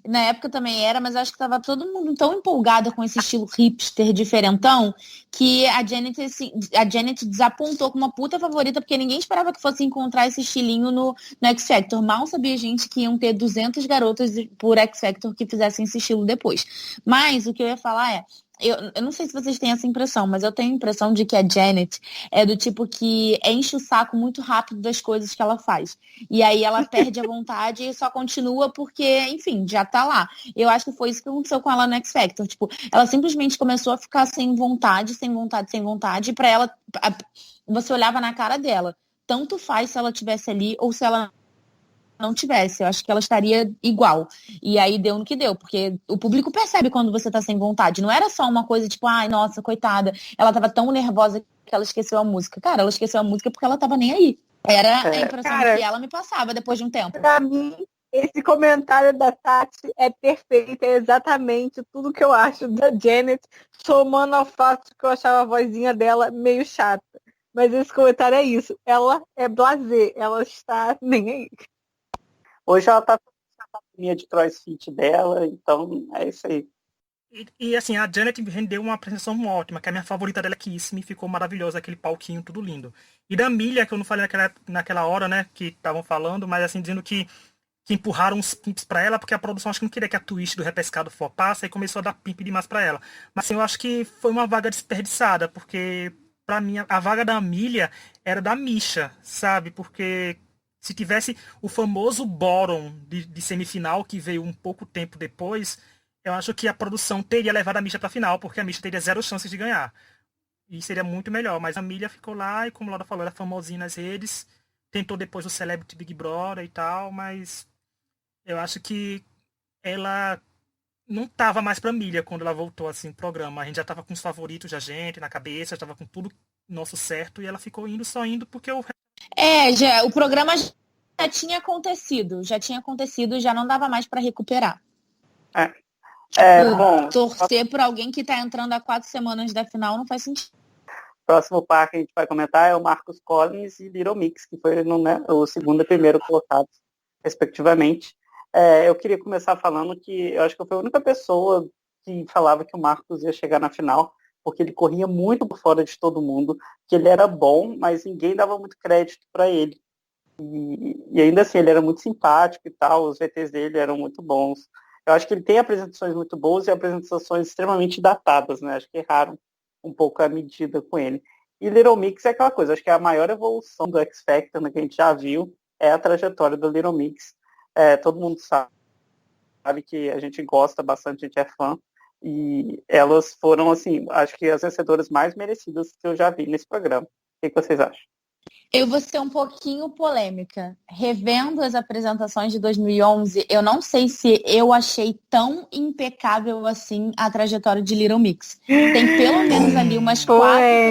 Na época também era, mas eu acho que tava todo mundo tão empolgado com esse estilo hipster diferentão que a Janet desapontou com uma puta favorita, porque ninguém esperava que fosse encontrar esse estilinho no X Factor. Mal sabia gente que iam ter 200 garotas por X Factor que fizessem esse estilo depois. Mas o que eu ia falar eu não sei se vocês têm essa impressão, mas eu tenho a impressão de que a Janet é do tipo que enche o saco muito rápido das coisas que ela faz. E aí ela perde a vontade e só continua porque, enfim, já tá lá. Eu acho que foi isso que aconteceu com ela no X Factor. Tipo, ela simplesmente começou a ficar sem vontade, e pra ela, você olhava na cara dela. Tanto faz se ela tivesse ali ou se ela não tivesse, eu acho que ela estaria igual. E aí deu no que deu, porque o público percebe quando você tá sem vontade. Não era só uma coisa tipo, ai, nossa, coitada, ela tava tão nervosa que ela esqueceu a música. Cara, ela esqueceu a música porque ela tava nem aí. Era a impressão que ela me passava depois de um tempo. Pra mim, Esse comentário da Tati é perfeito, é exatamente tudo que eu acho da Janet, somando ao fato que eu achava a vozinha dela meio chata. Mas esse comentário é isso, ela é blasé, ela está nem aí. Hoje ela tá com a academia de CrossFit dela, então é isso aí. E assim, a Janet rendeu uma apresentação ótima, que é a minha favorita dela, que isso me ficou maravilhosa, aquele palquinho, tudo lindo. E da Milha, que eu não falei naquela hora, né, que estavam falando, mas assim, dizendo que empurraram uns pimps pra ela, porque a produção acho que não queria que a twist do repescado flopasse, e começou a dar pimp demais pra ela. Mas assim, eu acho que foi uma vaga desperdiçada, porque pra mim a vaga da Milha era da Misha, sabe? Porque se tivesse o famoso bottom de semifinal, que veio um pouco tempo depois, eu acho que a produção teria levado a Misha pra final, porque a Misha teria zero chances de ganhar. E seria muito melhor. Mas a Milha ficou lá e, como a Laura falou, era famosinha nas redes. Tentou depois o Celebrity Big Brother e tal, mas eu acho que ela não tava mais pra Milha quando ela voltou assim no programa. A gente já tava com os favoritos da gente na cabeça, já tava com tudo nosso certo e ela ficou indo só indo porque o O programa já tinha acontecido, já não dava mais pra recuperar. Bom, Torcer por alguém que tá entrando há 4 semanas da final não faz sentido. próximo par que a gente vai comentar é o Marcos Collins e Little Mix, que foi o segundo e primeiro colocados, respectivamente. Eu queria começar falando que eu acho que eu fui a única pessoa que falava que o Marcos ia chegar na final, porque ele corria muito por fora de todo mundo, que ele era bom, mas ninguém dava muito crédito para ele. E ainda assim, ele era muito simpático e tal, os VTs dele eram muito bons. Eu acho que ele tem apresentações muito boas e apresentações extremamente datadas, né? Acho que erraram um pouco a medida com ele. E Little Mix é aquela coisa, acho que a maior evolução do X Factor, né, que a gente já viu, é a trajetória do Little Mix. Todo mundo sabe que a gente gosta bastante, a gente é fã, e elas foram, assim, acho que as vencedoras mais merecidas que eu já vi nesse programa. O que vocês acham? Eu vou ser um pouquinho polêmica. Revendo as apresentações de 2011, eu não sei se eu achei tão impecável assim a trajetória de Little Mix. Tem pelo menos ali umas 4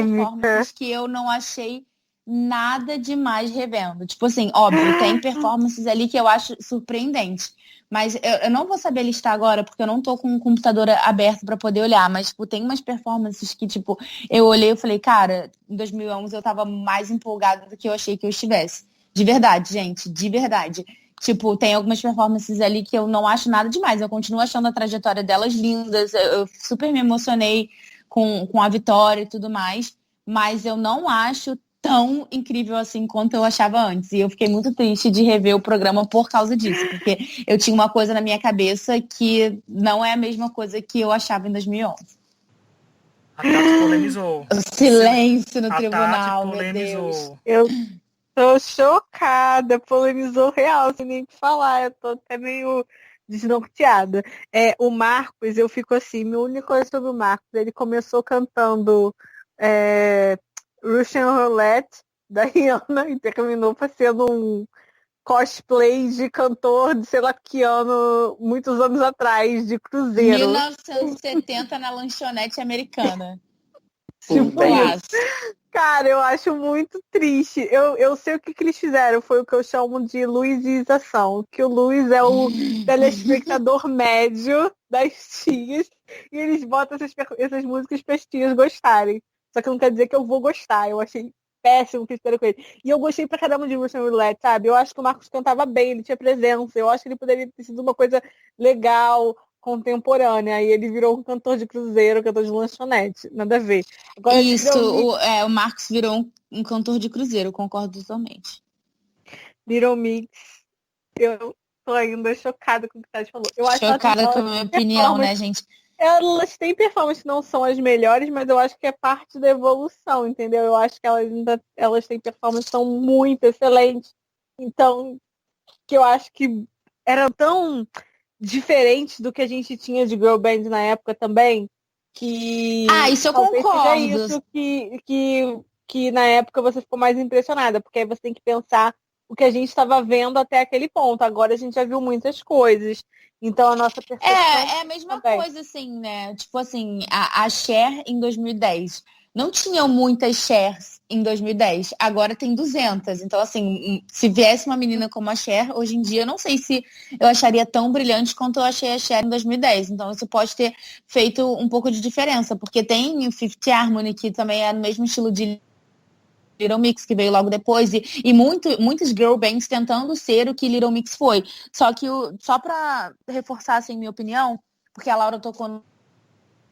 performances que eu não achei nada demais revendo. Tipo assim, óbvio, tem performances ali que eu acho surpreendente. Mas eu não vou saber listar agora, porque eu não tô com o computador aberto para poder olhar. Mas, tipo, tem umas performances que, tipo, eu olhei e falei, cara, em 2011 eu tava mais empolgada do que eu achei que eu estivesse. De verdade, gente, de verdade. Tipo, tem algumas performances ali que eu não acho nada demais. Eu continuo achando a trajetória delas lindas. Eu super me emocionei com a vitória e tudo mais. Mas eu não acho tão incrível assim quanto eu achava antes. E eu fiquei muito triste de rever o programa por causa disso, porque eu tinha uma coisa na minha cabeça que não é a mesma coisa que eu achava em 2011. A Tati polemizou. O silêncio no A tribunal, Tati meu Deus. Eu tô chocada, polemizou real, sem nem o que falar. Eu tô até meio desnorteada. O Marcos, eu fico assim, minha única coisa sobre o Marcos, ele começou cantando Russian Roulette da Rihanna e terminou fazendo um cosplay de cantor de sei lá que ano, muitos anos atrás, de cruzeiro. 1970 na lanchonete americana. Tipo, cara, eu acho muito triste. Eu sei o que eles fizeram, foi o que eu chamo de luizização, que o Luiz é o telespectador médio das tias, e eles botam essas músicas para as tias gostarem. Só que não quer dizer que eu vou gostar. Eu achei péssimo o que fizeram com ele. E eu gostei pra caramba de Russian Roulette, sabe? Eu acho que o Marcos cantava bem, ele tinha presença. Eu acho que ele poderia ter sido uma coisa legal, contemporânea. Aí ele virou um cantor de cruzeiro, cantor de lanchonete. Nada a ver. Agora, o Marcos virou um cantor de cruzeiro, concordo totalmente. Little Mix, eu tô ainda chocada com o que o Tati falou. Chocada com a minha opinião, né, gente? Elas têm performances que não são as melhores, mas eu acho que é parte da evolução, entendeu? Eu acho que elas têm performances que são muito excelentes. Então, que eu acho que eram tão diferentes do que a gente tinha de girl band na época também, que isso eu concordo. É isso que na época você ficou mais impressionada, porque aí você tem que pensar o que a gente estava vendo até aquele ponto. Agora a gente já viu muitas coisas. Então a nossa percepção é a mesma coisa, assim, né? Tipo assim, a Cher em 2010. não tinham muitas shares em 2010. Agora tem 200. Então, assim, se viesse uma menina como a Cher, hoje em dia, eu não sei se eu acharia tão brilhante quanto eu achei a Cher em 2010. Então, isso pode ter feito um pouco de diferença, porque tem o Fifth Harmony, que também é no mesmo estilo de Little Mix, que veio logo depois, e muitas girl bands tentando ser o que Little Mix foi. Só que, só pra reforçar, assim, minha opinião, porque a Laura tocou no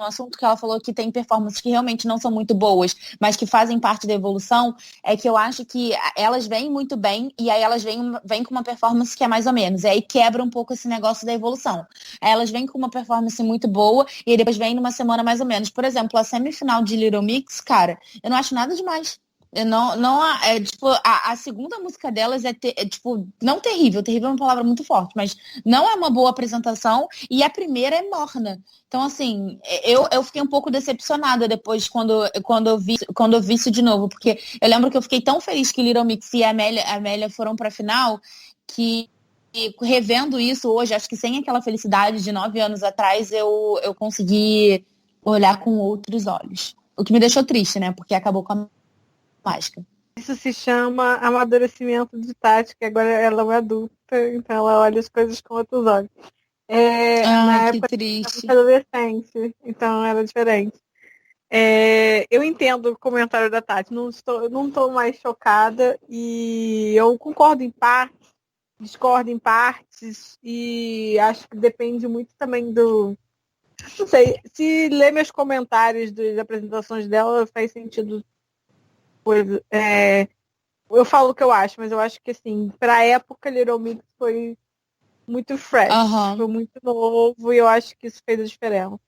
assunto que ela falou que tem performances que realmente não são muito boas, mas que fazem parte da evolução, é que eu acho que elas vêm muito bem, e aí elas vêm com uma performance que é mais ou menos, e aí quebra um pouco esse negócio da evolução. Aí elas vêm com uma performance muito boa, e aí depois vem numa semana mais ou menos. Por exemplo, a semifinal de Little Mix, cara, eu não acho nada demais. Eu tipo, a segunda música delas tipo, não terrível, terrível é uma palavra muito forte, mas não é uma boa apresentação, e a primeira é morna. Então, assim, eu fiquei um pouco decepcionada depois quando eu vi isso de novo, porque eu lembro que eu fiquei tão feliz que Little Mix e a Amélia foram pra final, que revendo isso hoje, acho que sem aquela felicidade de 9 anos atrás, eu consegui olhar com outros olhos. O que me deixou triste, né? Porque acabou com a mágica. Isso se chama amadurecimento de Tati, que agora ela é uma adulta, então ela olha as coisas com outros olhos. Na que época triste. eu era adolescente, então era diferente. Eu entendo o comentário da Tati, não estou mais chocada, e eu concordo em partes, discordo em partes, e acho que depende muito também do... Não sei, se ler meus comentários das apresentações dela faz sentido. Eu falo o que eu acho, mas eu acho que, assim, pra época, Little Mix foi muito fresh, foi muito novo, e eu acho que isso fez a diferença.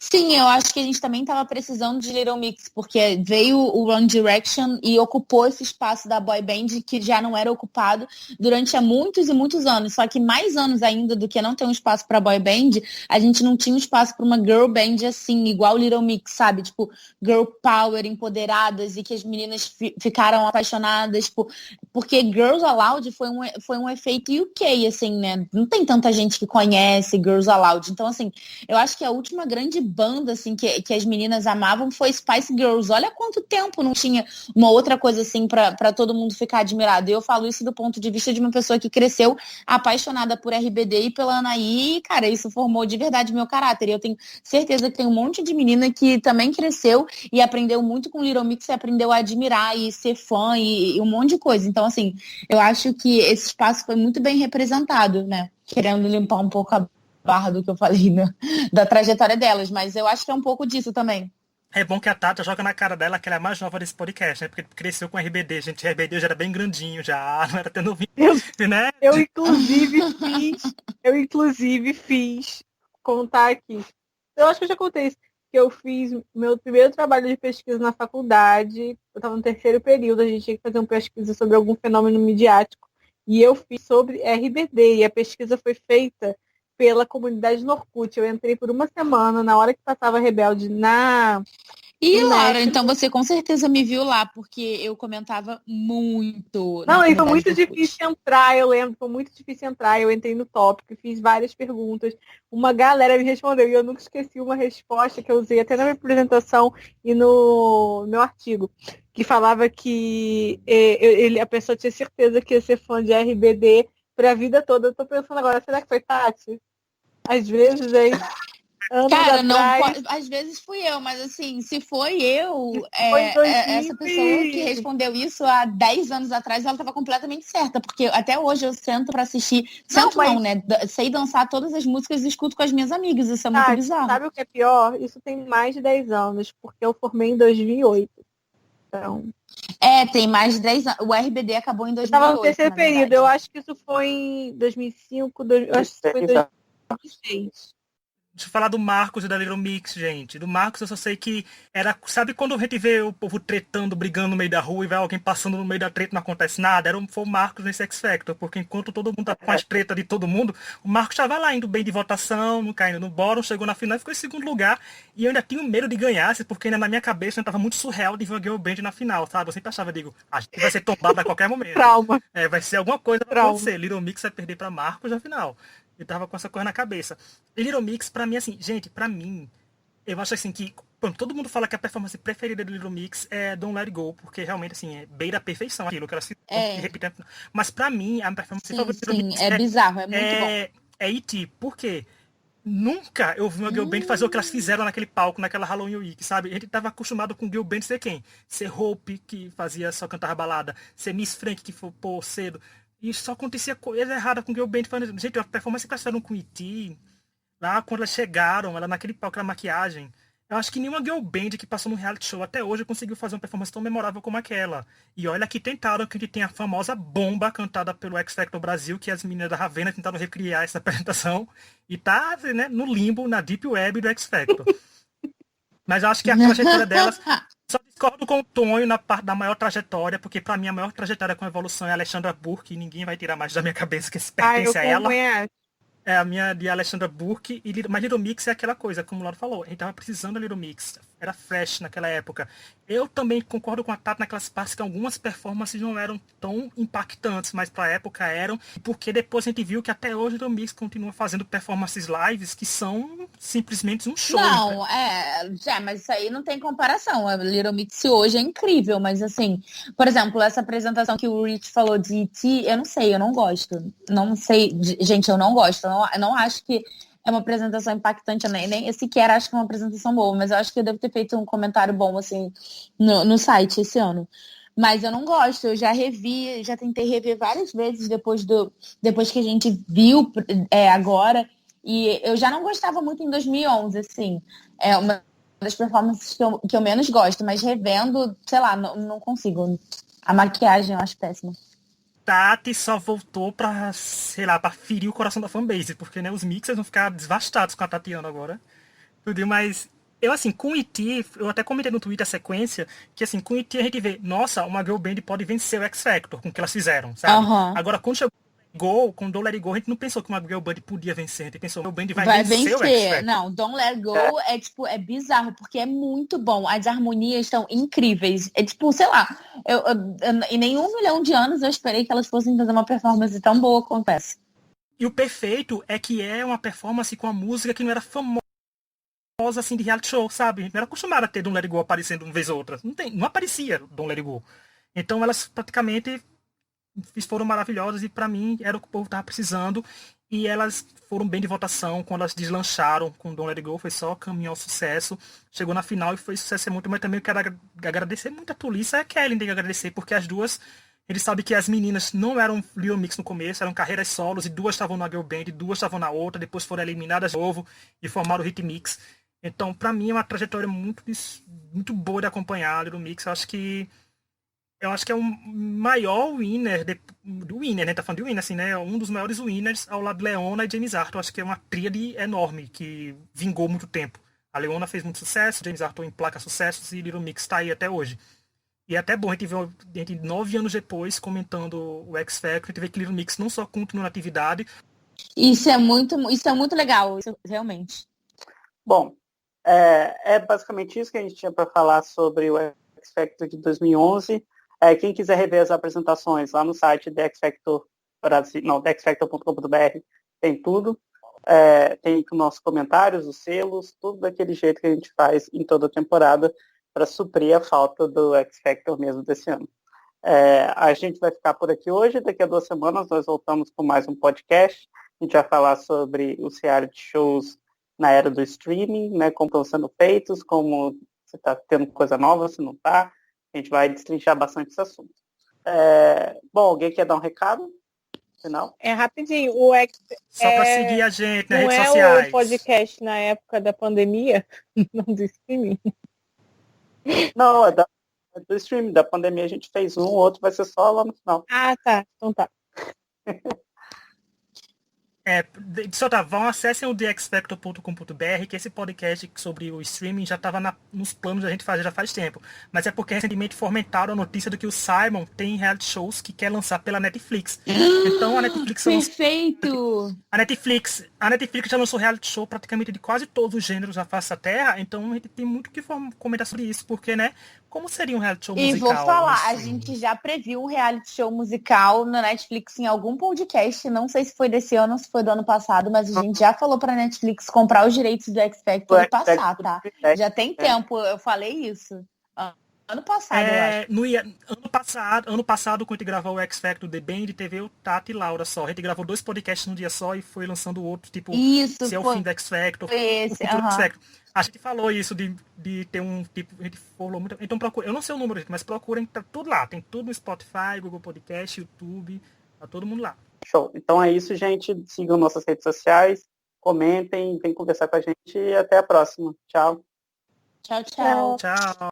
Sim, eu acho que a gente também estava precisando de Little Mix, porque veio o One Direction e ocupou esse espaço da boy band que já não era ocupado durante há muitos e muitos anos. Só que mais anos ainda do que não ter um espaço para boy band, a gente não tinha um espaço para uma girl band assim, igual Little Mix, sabe? Tipo, girl power, empoderadas, e que as meninas ficaram apaixonadas, tipo, porque Girls Aloud foi um efeito UK, assim, né? Não tem tanta gente que conhece Girls Aloud. Então, assim, eu acho que a última grande banda, assim, que as meninas amavam foi Spice Girls. Olha quanto tempo não tinha uma outra coisa, assim, pra todo mundo ficar admirado. E eu falo isso do ponto de vista de uma pessoa que cresceu apaixonada por RBD e pela Anaí, e, cara, isso formou de verdade meu caráter. E eu tenho certeza que tem um monte de menina que também cresceu e aprendeu muito com Little Mix e aprendeu a admirar e ser fã e um monte de coisa. Então, assim, eu acho que esse espaço foi muito bem representado, né? Querendo limpar um pouco a barra do que eu falei, né? Da trajetória delas, mas eu acho que é um pouco disso também. É bom que a Tata joga na cara dela que ela é a mais nova desse podcast, né? Porque cresceu com RBD, gente. RBD já era bem grandinho, já não era tão novinho, né? Eu inclusive fiz contar aqui. Eu acho que eu já contei isso, que eu fiz meu primeiro trabalho de pesquisa na faculdade. Eu estava no terceiro período, a gente tinha que fazer uma pesquisa sobre algum fenômeno midiático. E eu fiz sobre RBD, e a pesquisa foi feita pela comunidade no Orkut. Eu entrei por uma semana, na hora que passava Rebelde na... E, Laura, então você com certeza me viu lá, porque eu comentava muito. Não, e foi muito difícil entrar, eu lembro, foi muito difícil entrar. Eu entrei no tópico, fiz várias perguntas. Uma galera me respondeu, e eu nunca esqueci uma resposta que eu usei até na minha apresentação e no meu artigo, que falava que a pessoa tinha certeza que ia ser fã de RBD pra vida toda. Eu tô pensando agora, será que foi Tati? Às vezes, hein? Cara, não pode, às vezes fui eu, mas assim, se foi eu, essa pessoa que respondeu isso há 10 anos atrás, ela estava completamente certa, porque até hoje eu sento para assistir, não, né? Sei dançar todas as músicas e escuto com as minhas amigas, isso é muito bizarro. Sabe o que é pior? Isso tem mais de 10 anos, porque eu formei em 2008. Então... tem mais de 10 anos. O RBD acabou em 2008. Estava no terceiro período, eu acho que isso foi em 2005, eu acho que foi em 2006. Deixa eu falar do Marcos e da Little Mix, gente. Do Marcos eu só sei que era... Sabe quando a gente vê o povo tretando, brigando no meio da rua e vai alguém passando no meio da treta e não acontece nada? Foi o Marcos nesse X Factor, porque enquanto todo mundo tá com as tretas de todo mundo, o Marcos estava lá indo bem de votação, não caindo no bórum, chegou na final e ficou em segundo lugar. E eu ainda tinha medo de ganhar, porque ainda na minha cabeça estava muito surreal de ver o girl band na final, sabe? Eu sempre achava, a gente vai ser tombado a qualquer momento. Trauma. Vai ser alguma coisa pra acontecer. Little Mix vai perder pra Marcos na final. Eu tava com essa coisa na cabeça. E Little Mix, pra mim, assim, gente, pra mim, eu acho assim que pronto, todo mundo fala que a performance preferida do Little Mix é Don't Let It Go, porque realmente assim, beira a perfeição aquilo que elas se É, repetem. Mas pra mim, a performance sim, favorita do Little sim, Mix é bizarro, é muito bom. é E.T. Por quê? Nunca eu vi uma girl band fazer o que elas Hum, fizeram naquele palco, naquela Halloween Week, sabe? A gente tava acostumado com girl band ser quem? Ser Hope, que fazia só cantar balada, ser Miss Frank, que foi pô cedo. E só acontecia coisa errada com girl band. Gente, a performance que elas fizeram com E.T., lá quando elas chegaram, ela naquele palco, aquela maquiagem. Eu acho que nenhuma girl band que passou no reality show até hoje conseguiu fazer uma performance tão memorável como aquela. E olha que tentaram, que a gente tem a famosa bomba cantada pelo X Factor Brasil, que as meninas da Ravenna tentaram recriar essa apresentação. E tá, né, no limbo, na Deep Web do X Factor. Mas eu acho que a trajetória delas. Só discordo com o Tonho na parte da maior trajetória, porque pra mim a maior trajetória com evolução é a Alexandra Burke, e ninguém vai tirar mais da minha cabeça que se Eu pertence a ela. também acho. É a minha de Alexandra Burke, mas Little Mix é aquela coisa, como o Lauro falou, a gente tava precisando da Little Mix, era fresh naquela época. Eu também concordo com a Tati naquelas partes que algumas performances não eram tão impactantes, mas pra época eram, porque depois a gente viu que até hoje o Little Mix continua fazendo performances lives que são simplesmente um show. Não, mas isso aí não tem comparação. A Little Mix hoje é incrível, mas assim, por exemplo, essa apresentação que o Rich falou de E.T., eu não sei, eu não gosto. Não sei, gente, eu não gosto. Eu não acho que é uma apresentação impactante, nem sequer acho que é uma apresentação boa, mas eu acho que eu devo ter feito um comentário bom, assim, no site esse ano. Mas eu não gosto, eu já revi, já tentei rever várias vezes depois que a gente viu agora. E eu já não gostava muito em 2011, assim. É uma das performances que eu menos gosto, mas revendo, sei lá, não consigo. A maquiagem eu acho péssima. Tati só voltou pra, sei lá, pra ferir o coração da fanbase, porque, né, os mixers vão ficar devastados com a Tatiana agora. Tudo, mas eu, assim, com o E.T., eu até comentei no Twitter a sequência, que, assim, com o E.T. a gente vê, nossa, uma girl band pode vencer o X Factor com o que elas fizeram, sabe? Aham. Agora, quando chegou Go, com Don't Let It Go, a gente não pensou que uma girl band podia vencer, a gente pensou, a girl band vai Vai vencer o X vencer. Factor. Não, Don't Let Go é bizarro, porque é muito bom. As harmonias estão incríveis. É tipo, sei lá, em nenhum milhão de anos eu esperei que elas fossem fazer uma performance tão boa quanto essa. E o perfeito é que é uma performance com a música que não era famosa, assim, de reality show, sabe? Não era acostumada a ter Don't Let It Go aparecendo uma vez ou outra. Não aparecia Don't Let It Go. Então elas praticamente foram maravilhosas e pra mim era o que o povo tava precisando. E elas foram bem de votação quando elas deslancharam com Don't Let It Go, foi só caminho ao sucesso. Chegou na final e foi sucesso muito, mas também eu quero agradecer muito a Tulissa e a Kelly, tem que agradecer, porque as duas, eles sabem que as meninas não eram Little Mix no começo, eram carreiras solos, e duas estavam na girl band, duas estavam na outra, depois foram eliminadas de novo e formaram o Hit Mix. Então, pra mim, é uma trajetória muito boa de acompanhar a Little Mix. Eu acho que é o maior winner do winner, né? Tá falando de winner, assim, né? Um dos maiores winners ao lado de Leona e James Arthur. Eu acho que é uma tríade enorme que vingou muito tempo. A Leona fez muito sucesso, James Arthur emplaca sucessos e Little Mix tá aí até hoje. E é até bom a gente ver, 9 anos depois, comentando o X Factor, a gente vê que Little Mix não só continua na atividade. Isso é muito legal, isso, realmente. Bom, é basicamente isso que a gente tinha para falar sobre o X Factor de 2011. Quem quiser rever as apresentações lá no site da X Factor Brasil, não, xfactor.com.br, tem tudo. Tem os nossos comentários, os selos, tudo daquele jeito que a gente faz em toda a temporada para suprir a falta do X Factor mesmo desse ano. A gente vai ficar por aqui hoje, daqui a 2 semanas nós voltamos com mais um podcast. A gente vai falar sobre os reality shows na era do streaming, né, como estão sendo feitos, como você está tendo coisa nova, se não está. A gente vai destrinchar bastante esse assunto. Bom, alguém quer dar um recado? Final? Rapidinho. Só para seguir a gente nas não redes sociais. O podcast na época da pandemia, não do streaming. Não, é do streaming. Da pandemia a gente fez um, o outro vai ser só lá no final. Ah, tá. Então tá. Vão, acessem o thexfactor.com.br, que esse podcast sobre o streaming já estava nos planos da gente fazer já faz tempo. Mas é porque recentemente fomentaram a notícia de que o Simon tem reality shows que quer lançar pela Netflix. Então a Netflix Perfeito! A Netflix já lançou reality show praticamente de quase todos os gêneros da face da Terra, então a gente tem muito que comentar sobre isso, porque, né, Como seria um reality show E musical? vou falar, a assim? gente já previu um reality show musical na Netflix em algum podcast, não sei se foi desse ano ou se foi do ano passado, mas a gente já falou pra Netflix comprar os direitos do X Factor Do e passar, X-Factor tá? 2010, Já tem tempo, eu falei isso. Ano passado, eu acho. Ano passado, quando a gente gravou o X Factor The Band, teve eu, Tati e Laura só. A gente gravou 2 podcasts num dia só e foi lançando o outro, tipo, Isso, se é o foi fim do X Factor, o esse, futuro do X Factor. A gente falou isso de ter um tipo, a gente falou muito. Então procura, eu não sei o número, gente, mas procurem, tá tudo lá. Tem tudo no Spotify, Google Podcast, YouTube, tá todo mundo lá. Show. Então é isso, gente. Sigam nossas redes sociais, comentem, venham conversar com a gente e até a próxima. Tchau. Tchau, tchau. Tchau.